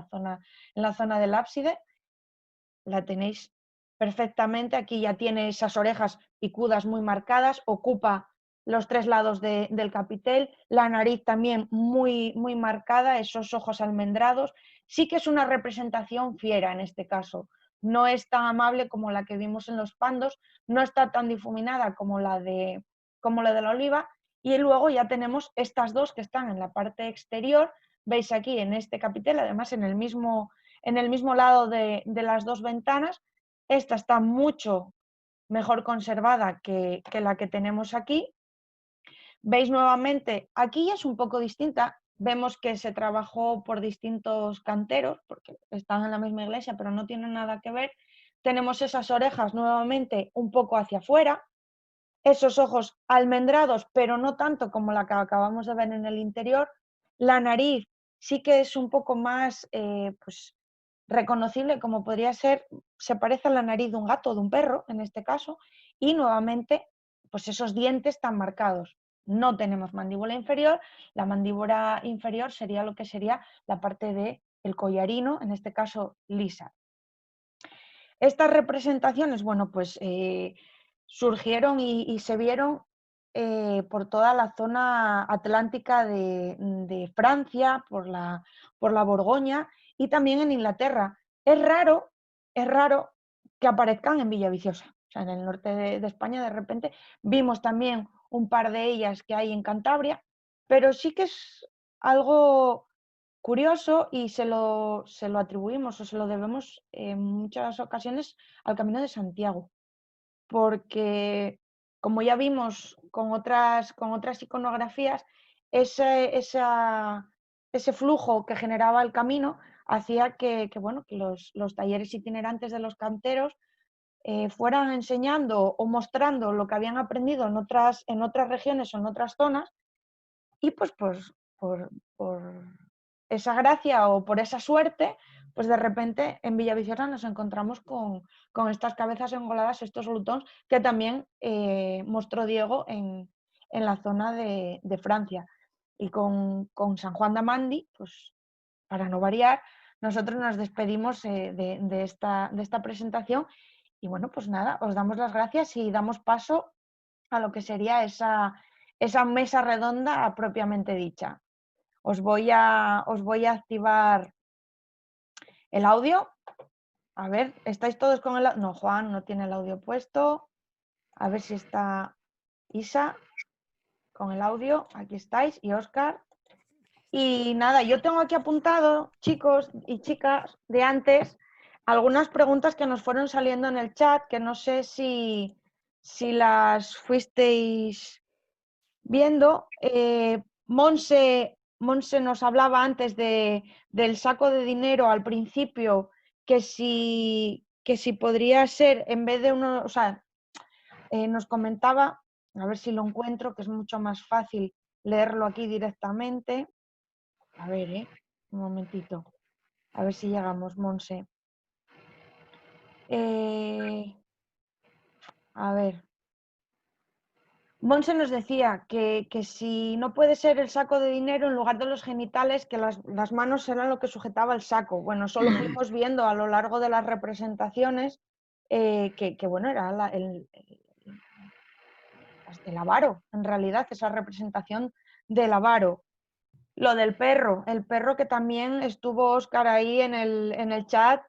la zona del ábside. La tenéis perfectamente, aquí ya tiene esas orejas picudas muy marcadas, ocupa los 3 lados del capitel, la nariz también muy marcada, esos ojos almendrados. Sí que es una representación fiera en este caso, no es tan amable como la que vimos en los Pandos, no está tan difuminada como la de la Oliva, y luego ya tenemos estas 2 que están en la parte exterior. Veis aquí en este capitel, además en el mismo lado de las 2 ventanas, esta está mucho mejor conservada que la que tenemos aquí. Veis nuevamente, aquí ya es un poco distinta, vemos que se trabajó por distintos canteros, porque están en la misma iglesia, pero no tienen nada que ver. Tenemos esas orejas nuevamente un poco hacia afuera, esos ojos almendrados, pero no tanto como la que acabamos de ver en el interior. La nariz sí que es un poco más, pues reconocible como podría ser, se parece a la nariz de un gato o de un perro, en este caso, y nuevamente, pues esos dientes tan marcados. No tenemos mandíbula inferior, la mandíbula inferior sería lo que sería la parte del collarino, en este caso lisa. Estas representaciones, bueno, pues surgieron y se vieron por toda la zona atlántica de Francia, por la Borgoña y también en Inglaterra. Es raro que aparezcan en Villaviciosa. O sea, en el norte de España de repente vimos también un par de ellas que hay en Cantabria, pero sí que es algo curioso y se lo atribuimos o se lo debemos en muchas ocasiones al Camino de Santiago, porque como ya vimos con otras iconografías, ese flujo que generaba el camino hacía que los talleres itinerantes de los canteros fueran enseñando o mostrando lo que habían aprendido en otras regiones o en otras zonas, y pues por esa gracia o por esa suerte, pues de repente en Villaviciosa nos encontramos con estas cabezas engoladas, estos glutons, que también mostró Diego en la zona de Francia. Y con San Juan de Amandi, pues para no variar, nosotros nos despedimos de esta presentación. Y bueno, pues nada, os damos las gracias y damos paso a lo que sería esa mesa redonda propiamente dicha. Os voy a activar el audio. A ver, ¿estáis todos con el audio? No, Juan no tiene el audio puesto. A ver si está Isa con el audio. Aquí estáis. Y Óscar. Y nada, yo tengo aquí apuntado, chicos y chicas, de antes, algunas preguntas que nos fueron saliendo en el chat, que no sé si las fuisteis viendo. Monse nos hablaba antes del saco de dinero al principio, que si podría ser, en vez de uno, o sea, nos comentaba, a ver si lo encuentro, que es mucho más fácil leerlo aquí directamente. A ver, un momentito, a ver si llegamos, Monse. A ver. Monse nos decía que si no puede ser el saco de dinero, en lugar de los genitales, que las manos eran lo que sujetaba el saco. Bueno, eso lo fuimos viendo a lo largo de las representaciones, que bueno, era el avaro, en realidad, esa representación del avaro. Lo del perro, el perro que también estuvo Óscar ahí en el chat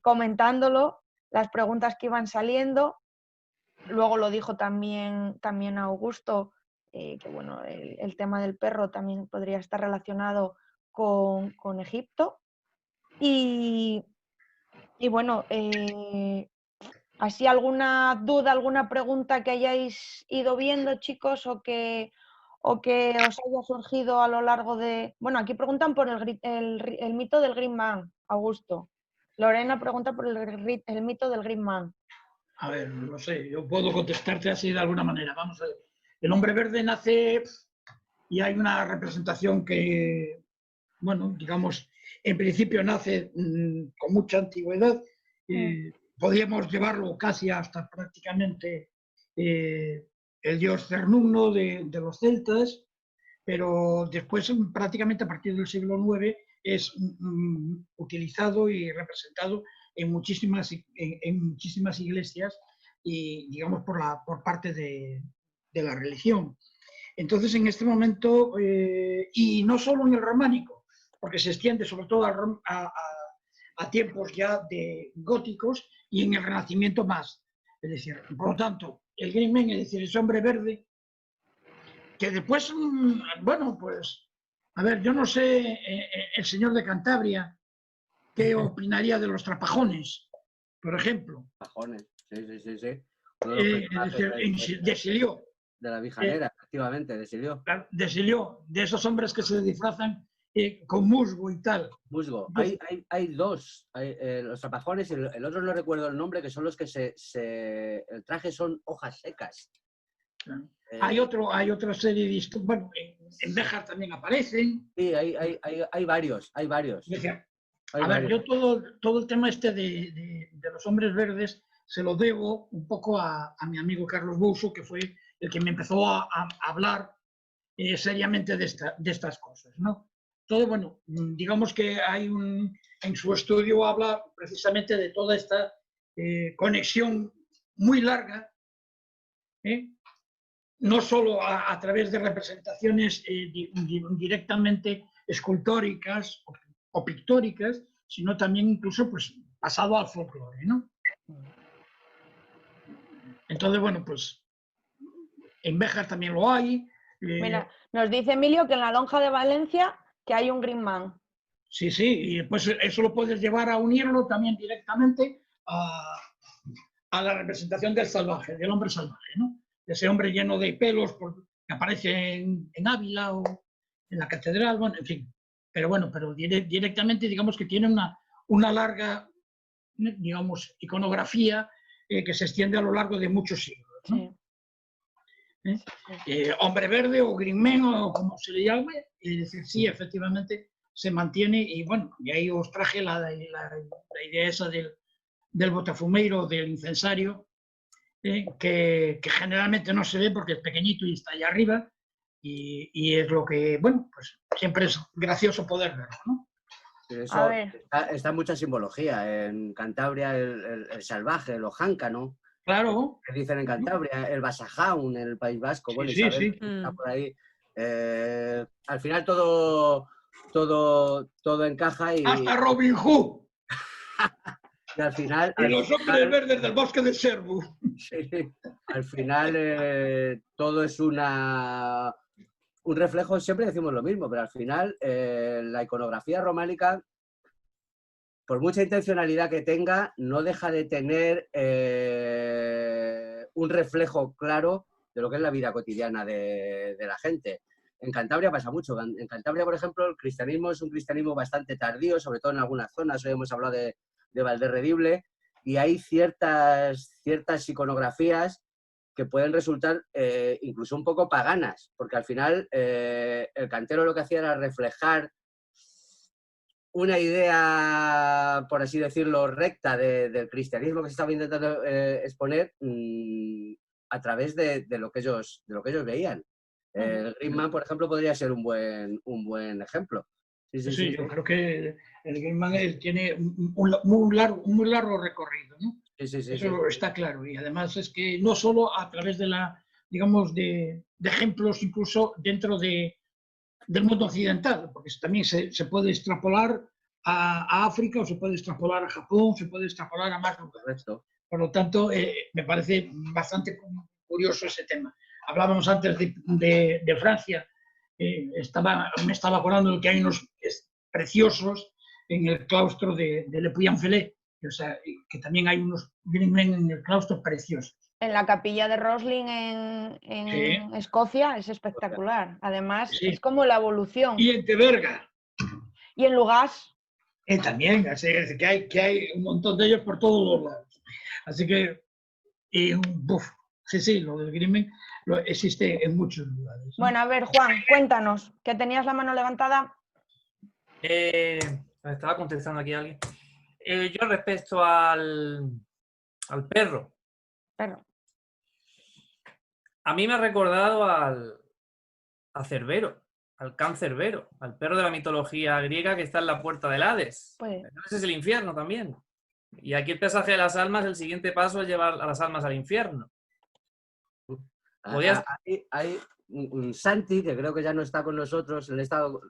comentándolo, las preguntas que iban saliendo. Luego lo dijo también Augusto, que bueno, el tema del perro también podría estar relacionado con Egipto. Y bueno, ¿así alguna duda, alguna pregunta que hayáis ido viendo, chicos, o que os haya surgido a lo largo de... Bueno, aquí preguntan por el mito del Green Man, Augusto. Lorena pregunta por el mito del Green Man. A ver, no sé, yo puedo contestarte así de alguna manera. Vamos a ver. El hombre verde nace y hay una representación que, bueno, digamos, en principio nace con mucha antigüedad. Podríamos llevarlo casi hasta prácticamente el dios Cernunno de los celtas, pero después prácticamente a partir del siglo IX es utilizado y representado en muchísimas iglesias y, digamos, por parte de la religión. Entonces, en este momento, y no solo en el románico, porque se extiende sobre todo a tiempos ya de góticos y en el Renacimiento más. Es decir, por lo tanto, el Green Man, es decir, ese hombre verde, que después, bueno, pues, a ver, yo no sé, el señor de Cantabria, ¿qué opinaría de los trapajones, por ejemplo? Trapajones, sí. Es decir, de Silió. De la Vijanera, efectivamente, de Silió. De Silió, de esos hombres que se disfrazan con musgo y tal. Musgo. Hay dos, los trapajones y el otro no recuerdo el nombre, que son los que el traje son hojas secas. Hay otra serie de historias, bueno, en Béjar también aparecen. Sí, hay varios. Es decir, A ver, yo todo el tema este de los hombres verdes se lo debo un poco a mi amigo Carlos Bouso, que fue el que me empezó a hablar seriamente de estas cosas, ¿no? Todo, bueno, digamos que en su estudio habla precisamente de toda esta conexión muy larga, no solo a través de representaciones directamente escultóricas o pictóricas, sino también incluso pues, pasado al folclore, ¿no? Entonces, bueno, pues en Béjar también lo hay. Mira, nos dice Emilio que en la lonja de Valencia que hay un Green Man. Sí, sí, y pues eso lo puedes llevar a unirlo también directamente a la representación del salvaje, del hombre salvaje, ¿no? Ese hombre lleno de pelos que aparece en Ávila o en la catedral, bueno, en fin. Pero bueno, pero directamente digamos que tiene una larga, digamos, iconografía que se extiende a lo largo de muchos siglos, ¿no? Sí. Hombre verde o Green Man o como se le llame, es decir, sí, efectivamente se mantiene y bueno, y ahí os traje la idea esa del botafumeiro, del incensario, que generalmente no se ve porque es pequeñito y está allá arriba y es lo que, bueno, pues siempre es gracioso poder verlo, ¿no? Eso, está mucha simbología. En Cantabria el salvaje, el ojanca, ¿no? Claro. Que dicen en Cantabria, el basajaun en el País Vasco, Sí, bueno, sí, Isabel, sí. está por ahí. Al final todo encaja y... ¡Hasta Robin Hood! Y al final... Y los hombres verdes del bosque de Cervo. Sí, al final todo es un reflejo, siempre decimos lo mismo, pero al final la iconografía románica, por mucha intencionalidad que tenga, no deja de tener un reflejo claro de lo que es la vida cotidiana de la gente. En Cantabria pasa mucho. En Cantabria, por ejemplo, el cristianismo es un cristianismo bastante tardío, sobre todo en algunas zonas. Hoy hemos hablado de Valderredible, y hay ciertas iconografías que pueden resultar incluso un poco paganas, porque al final el cantero lo que hacía era reflejar una idea, por así decirlo, recta del cristianismo que se estaba intentando exponer a través de lo que ellos veían. El Green Man, por ejemplo, podría ser un buen ejemplo. Sí, yo creo que el Green Man tiene un muy largo recorrido, ¿no? Eso está claro. Y además es que no solo a través de digamos, de ejemplos incluso dentro del mundo occidental, porque también se puede extrapolar a África o se puede extrapolar a Japón, se puede extrapolar a más lugares. Por lo tanto, me parece bastante curioso ese tema. Hablábamos antes de Francia. Me estaba acordando de que hay unos preciosos en el claustro de Le Puy-en-Velay, o sea, que también hay unos Green Men en el claustro preciosos. En la capilla de Rosslyn en Escocia es espectacular. Además, es como la evolución. Y en Teberga. Y en Lugas. También, así que hay un montón de ellos por todos los lados. Así que, sí, lo del Green Men existe en muchos lugares, ¿no? Bueno, a ver, Juan, cuéntanos, que tenías la mano levantada. Estaba contestando aquí a alguien. Yo respecto al perro. A mí me ha recordado a Cerbero, al Can Cerbero, al perro de la mitología griega que está en la puerta del Hades. Pues... Ese es el infierno también. Y aquí el pesaje de las almas, el siguiente paso es llevar a las almas al infierno. Hay un Santi, que creo que ya no está con nosotros, he estado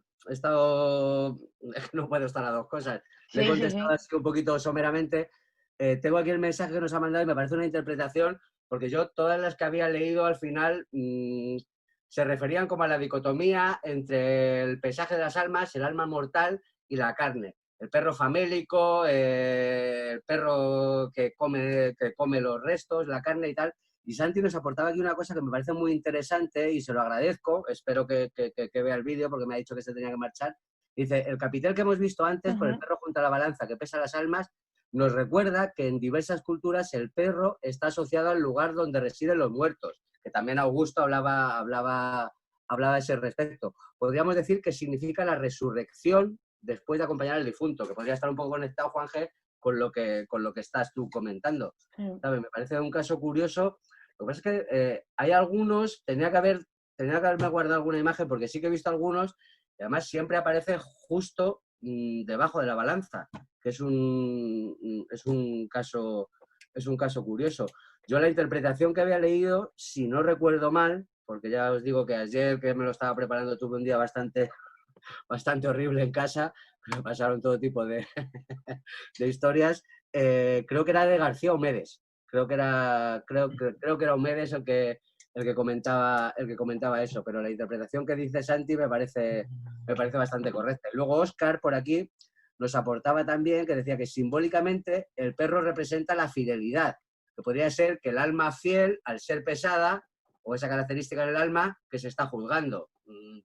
no puedo estar a dos cosas. Le he contestado así un poquito someramente. Tengo aquí el mensaje que nos ha mandado y me parece una interpretación, porque yo todas las que había leído al final se referían como a la dicotomía entre el pesaje de las almas, el alma mortal y la carne. El perro famélico, el perro que come los restos, la carne y tal. Y Santi nos aportaba aquí una cosa que me parece muy interesante y se lo agradezco. Espero que vea el vídeo porque me ha dicho que se tenía que marchar. Dice, el capitel que hemos visto antes con el perro junto a la balanza que pesa las almas nos recuerda que en diversas culturas el perro está asociado al lugar donde residen los muertos, que también Augusto hablaba a ese respecto. Podríamos decir que significa la resurrección después de acompañar al difunto, que podría estar un poco conectado, Juanje, con lo que estás tú comentando. ¿Sabes? Me parece un caso curioso. Lo que pasa es que hay algunos, tenía que haberme guardado alguna imagen, porque sí que he visto algunos, y además siempre aparece justo debajo de la balanza, que es un caso curioso. Yo la interpretación que había leído, si no recuerdo mal, porque ya os digo que ayer que me lo estaba preparando tuve un día bastante horrible en casa, me pasaron todo tipo de historias, creo que era de García Omedes, creo que era Omedes el que comentaba eso, pero la interpretación que dice Santi me parece bastante correcta. Y luego Óscar por aquí nos aportaba también que decía que simbólicamente el perro representa la fidelidad, que podría ser que el alma fiel, al ser pesada, o esa característica del alma que se está juzgando.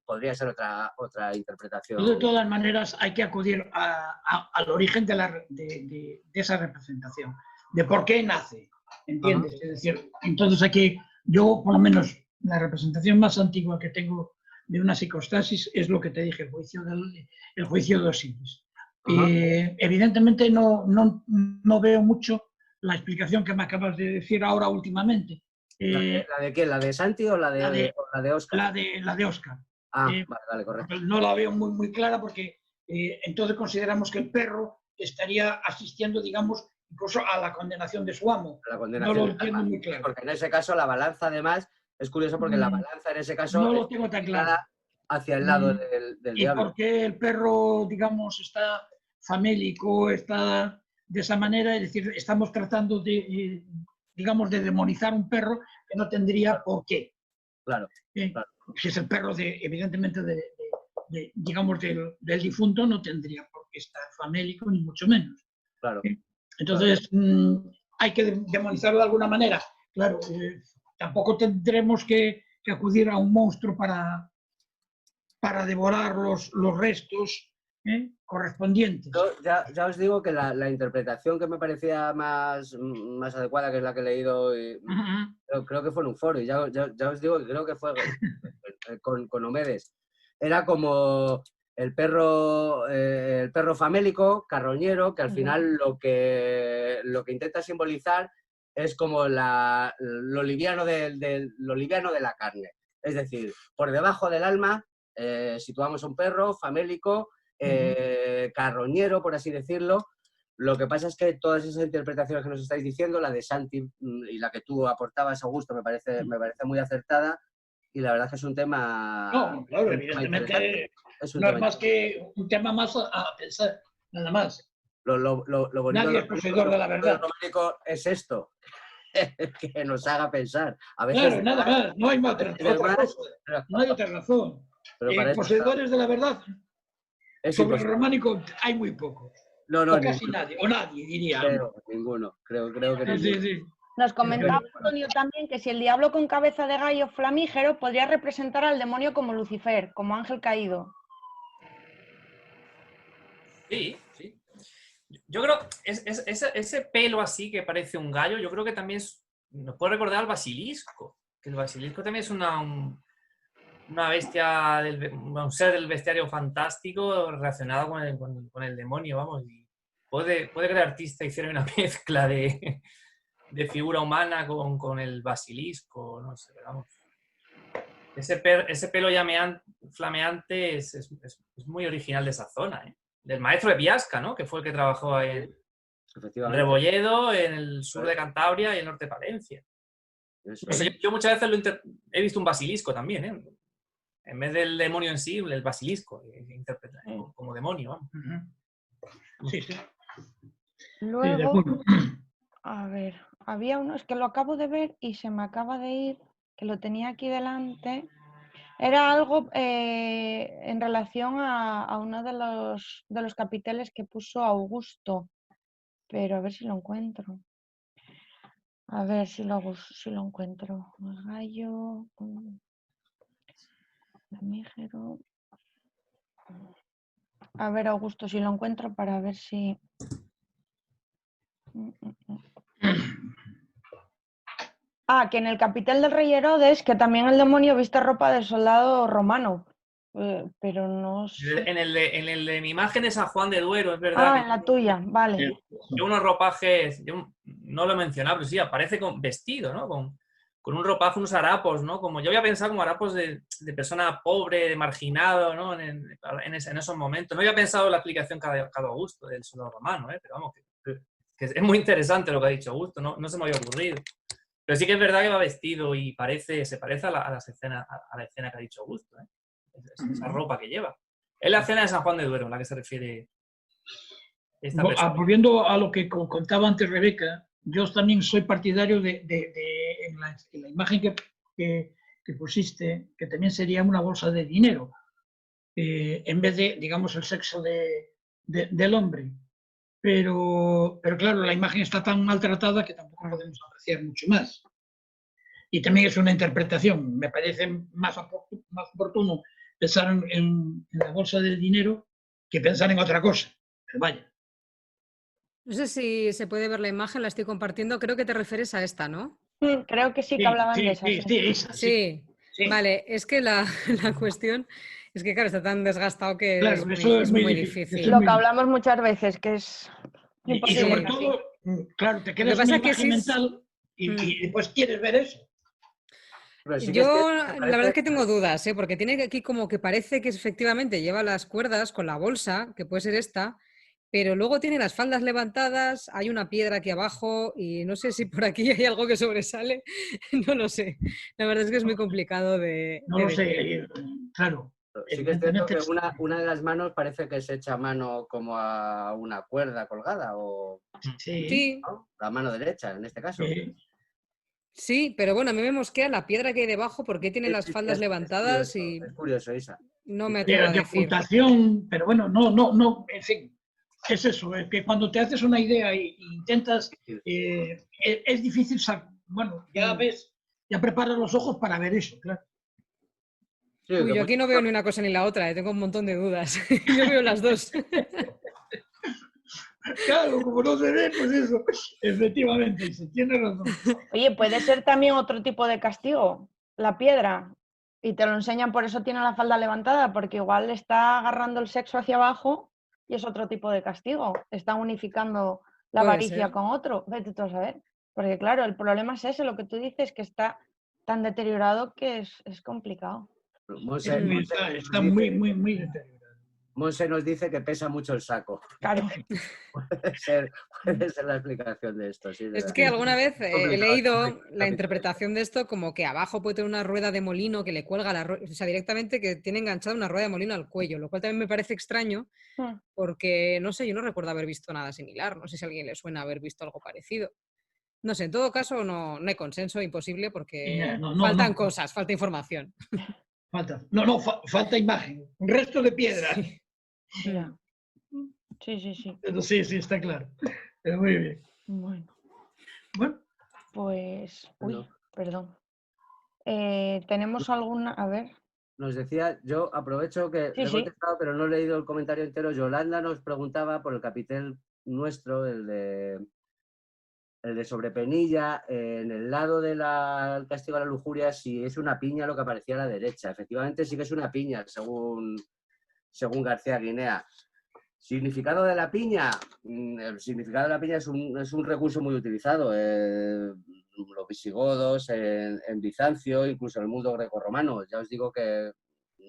Podría ser otra interpretación. De todas maneras, hay que acudir al origen de esa representación, de por qué nace, ¿entiendes? Es decir, entonces aquí, yo por lo menos, la representación más antigua que tengo de una psicostasis es lo que te dije, el juicio de Osiris. Evidentemente no veo mucho la explicación que me acabas de decir ahora últimamente. ¿La de qué? ¿La de Santi o la de Óscar? La de Óscar. Vale, correcto. No la veo muy clara porque entonces consideramos que el perro estaría asistiendo, digamos, incluso a la condenación de su amo. La condenación no lo entiendo muy claro. Porque en ese caso la balanza, además, es curioso porque la balanza en ese caso no lo tengo tan claro. Hacia el lado del diablo. ¿Y por qué el perro, digamos, está famélico, está de esa manera? Es decir, estamos tratando de, digamos, de demonizar un perro que no tendría por qué. Claro. Si es el perro, evidentemente, digamos, del difunto, no tendría por qué estar famélico, ni mucho menos. Claro. Entonces, hay que demonizarlo de alguna manera. Claro, tampoco tendremos que acudir a un monstruo para devorar los restos correspondientes. Yo ya os digo que la interpretación que me parecía más adecuada, que es la que he leído, creo que fue en un foro, y ya os digo que creo que fue con Omedes. Era como el perro famélico, carroñero, que al final lo que intenta simbolizar es como lo liviano de la carne. Es decir, por debajo del alma situamos un perro famélico, carroñero, por así decirlo. Lo que pasa es que todas esas interpretaciones que nos estáis diciendo, la de Santi y la que tú aportabas, Augusto, me parece muy acertada, y la verdad es que es un tema... No, claro, evidentemente no es más que un tema más a pensar, nada más. Lo bonito Nadie es poseedor de la verdad. Lo románico es esto, que nos haga pensar. A veces, claro, nada más, no hay otra cosa, no hay otra razón. Poseedores de la verdad, sobre el románico hay muy pocos. No, o casi nadie, o nadie, diría. Ninguno, creo que ninguno. Sí. Nos comentaba Antonio también que si el diablo con cabeza de gallo flamígero podría representar al demonio como Lucifer, como ángel caído. Sí. Yo creo ese pelo así que parece un gallo, yo creo que también nos puede recordar al basilisco. Que el basilisco también es una bestia, un ser del bestiario fantástico relacionado con el demonio, vamos. Y puede que el artista hiciera una mezcla de figura humana con el basilisco, no sé, vamos. Ese pelo flameante es muy original de esa zona, ¿eh? Del maestro de Biasca, ¿no? Que fue el que trabajó en Rebolledo, en el sur de Cantabria y el norte de Palencia. No sé, yo muchas veces he visto un basilisco también, ¿eh? En vez del demonio en sí, el basilisco, interpreta como demonio. Sí. Luego, a ver, había uno, es que lo acabo de ver y se me acaba de ir, que lo tenía aquí delante. Era algo en relación a uno de los capiteles que puso Augusto, pero a ver si lo encuentro. A ver si lo encuentro. El gallo, flamígero. A ver, Augusto, si lo encuentro para ver si... que en el capitel del rey Herodes, que también el demonio viste ropa del soldado romano. pero no sé. En el de mi imagen de San Juan de Duero, es verdad. Ah, en la tuya, vale. Yo unos ropajes, no lo he mencionado, pero sí, aparece con vestido, ¿no? Con un ropaje, unos harapos, ¿no? Como yo había pensado como harapos de persona pobre, de marginado, ¿no? En esos momentos. No había pensado en la explicación que ha dado Augusto del soldado romano, ¿eh? Pero vamos, que es muy interesante lo que ha dicho Augusto, no se me había ocurrido. Pero sí que es verdad que va vestido y se parece a la escena que ha dicho Augusto, ¿eh? Esa ropa que lleva. Es la escena de San Juan de Duero a la que se refiere esta persona. Volviendo a lo que contaba antes Rebeca, yo también soy partidario en la imagen que pusiste, que también sería una bolsa de dinero, en vez de, digamos, el sexo del hombre. Pero claro, la imagen está tan maltratada que tampoco podemos apreciar mucho más. Y también es una interpretación. Me parece más oportuno pensar en la bolsa del dinero que pensar en otra cosa. Pero vaya. No sé si se puede ver la imagen, la estoy compartiendo. Creo que te refieres a esta, ¿no? Creo que sí que hablaban de esa. Sí. Vale, es que la cuestión es que, claro, está tan desgastado que claro, es muy difícil. Lo que hablamos muchas veces, que es imposible. Y sobre todo, claro, te quedas una imagen mental y después quieres ver eso. Yo la verdad es que tengo dudas, ¿eh? Porque tiene aquí como que parece que efectivamente lleva las cuerdas con la bolsa, que puede ser esta, pero luego tiene las faldas levantadas, hay una piedra aquí abajo y no sé si por aquí hay algo que sobresale, no lo sé. La verdad es que es muy complicado de... No lo sé, claro. Sí que es cierto que una de las manos parece que se echa mano como a una cuerda colgada, o sí. ¿no? La mano derecha, en este caso. Sí, pero bueno, a mí me mosquea la piedra que hay debajo porque tiene las faldas levantadas y... Es curioso, Isa. No me atrevo a decir. De ocultación, pero bueno, no, en fin. Es eso, es que cuando te haces una idea e intentas, es difícil, bueno, ya ves, ya preparas los ojos para ver eso, claro. Sí, uy, yo aquí no veo ni una cosa ni la otra, tengo un montón de dudas. Yo veo las dos. Claro, como no se ve, pues eso, efectivamente, se tiene razón. Oye, puede ser también otro tipo de castigo, la piedra, y te lo enseñan, por eso tiene la falda levantada, porque igual está agarrando el sexo hacia abajo y es otro tipo de castigo. Están unificando la avaricia con otro. Vete tú a saber. Porque claro, el problema es ese, lo que tú dices, que está tan deteriorado que es complicado. Está muy deteriorado. Monse nos dice que pesa mucho el saco. Claro. Puede ser la explicación de esto. Sí, es que alguna vez he leído la interpretación de esto como que abajo puede tener una rueda de molino que le cuelga o sea, directamente que tiene enganchada una rueda de molino al cuello, lo cual también me parece extraño porque, no sé, yo no recuerdo haber visto nada similar, no sé si a alguien le suena haber visto algo parecido. No sé, en todo caso no hay consenso, imposible, porque faltan cosas, falta información. Falta imagen, un resto de piedra. Sí. Sí, está claro. Muy bien. Bueno. Pues, perdón. ¿Tenemos alguna? A ver. Nos decía, yo aprovecho que le he contestado, pero no he leído el comentario entero. Yolanda nos preguntaba por el capitel nuestro, el de Sobrepenilla, en el lado del castigo a la lujuria, si es una piña lo que aparecía a la derecha. Efectivamente sí que es una piña, según García Guinea. ¿Significado de la piña? El significado de la piña es un recurso muy utilizado. Los visigodos, en Bizancio, incluso en el mundo grecorromano. Ya os digo que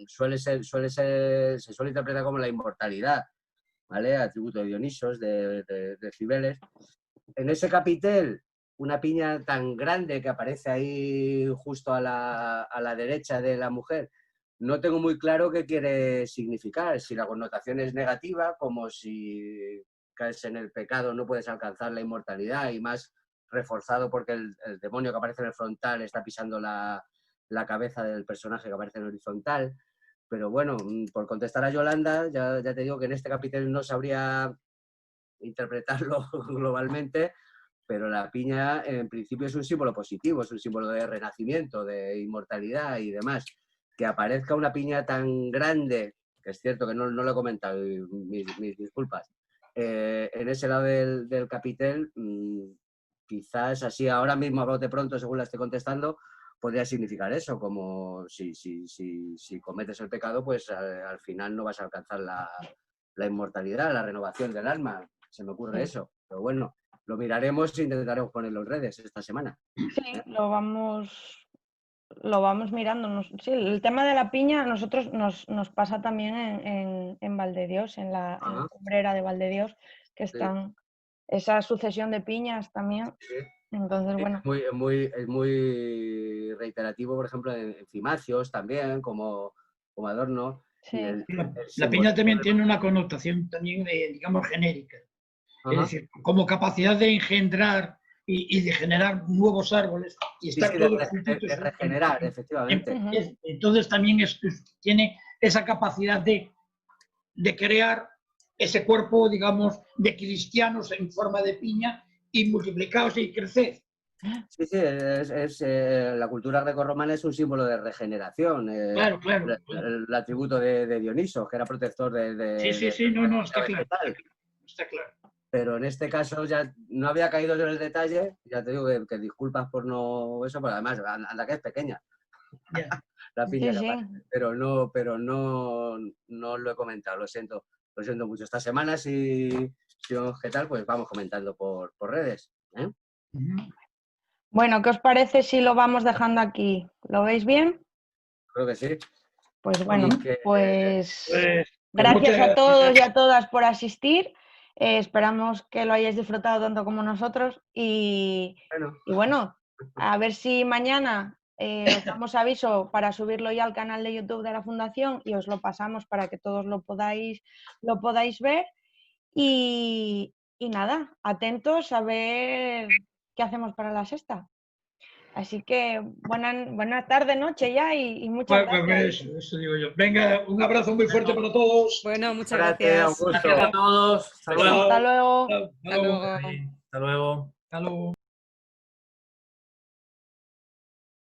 se suele interpretar como la inmortalidad, ¿vale? Atributo de Dionisos, de Cibeles. En ese capitel, una piña tan grande que aparece ahí justo a la derecha de la mujer, no tengo muy claro qué quiere significar. Si la connotación es negativa, como si caes en el pecado no puedes alcanzar la inmortalidad, y más reforzado porque el demonio que aparece en el frontal está pisando la cabeza del personaje que aparece en el horizontal. Pero bueno, por contestar a Yolanda, ya te digo que en este capítulo no sabría interpretarlo globalmente, pero la piña en principio es un símbolo positivo, es un símbolo de renacimiento, de inmortalidad y demás. Que aparezca una piña tan grande, que es cierto que no lo he comentado, mis disculpas, en ese lado del capitel, quizás así ahora mismo a bote pronto, según la esté contestando, podría significar eso, como si cometes el pecado, pues al final no vas a alcanzar la inmortalidad, la renovación del alma. Se me ocurre eso. Pero bueno, lo miraremos e intentaremos ponerlo en redes esta semana. Sí, lo vamos mirando. Sí, el tema de la piña a nosotros nos pasa también en Valdedios, en la cumbrera de Valdedios, que están esa sucesión de piñas también. Sí. Entonces, bueno. Es muy reiterativo, por ejemplo, en cimacios también, como adorno. Sí. La piña también tiene una connotación también, digamos, genérica. Ajá. Es decir, como capacidad de engendrar y de generar nuevos árboles y estar todos juntitos. De regenerar, efectivamente. Entonces también tiene esa capacidad de crear ese cuerpo, digamos, de cristianos en forma de piña y multiplicados y crecer. Sí, la cultura grecorromana es un símbolo de regeneración. Claro. El atributo de Dioniso, que era protector de Sí, no, está claro. Está claro. Pero en este caso ya no había caído yo en el detalle, ya te digo que disculpas por no eso, pero además anda que es pequeña. Yeah. La piña, Sí. pero no lo he comentado, lo siento mucho. Esta semana, si vemos qué tal, pues vamos comentando por redes. Bueno, ¿qué os parece si lo vamos dejando aquí? ¿Lo veis bien? Creo que sí. Pues bueno, pues gracias gracias a todos y a todas por asistir. Esperamos que lo hayáis disfrutado tanto como nosotros y bueno, a ver si mañana os damos aviso para subirlo ya al canal de YouTube de la Fundación y os lo pasamos para que todos lo podáis ver y nada, atentos a ver qué hacemos para la sexta. Así que buena tarde, noche ya y muchas gracias. Eso digo yo. Venga, un abrazo muy fuerte para todos. Bueno, muchas gracias. Gracias a todos. Hasta luego. Hasta luego. Hasta luego. Hasta luego. Hasta luego.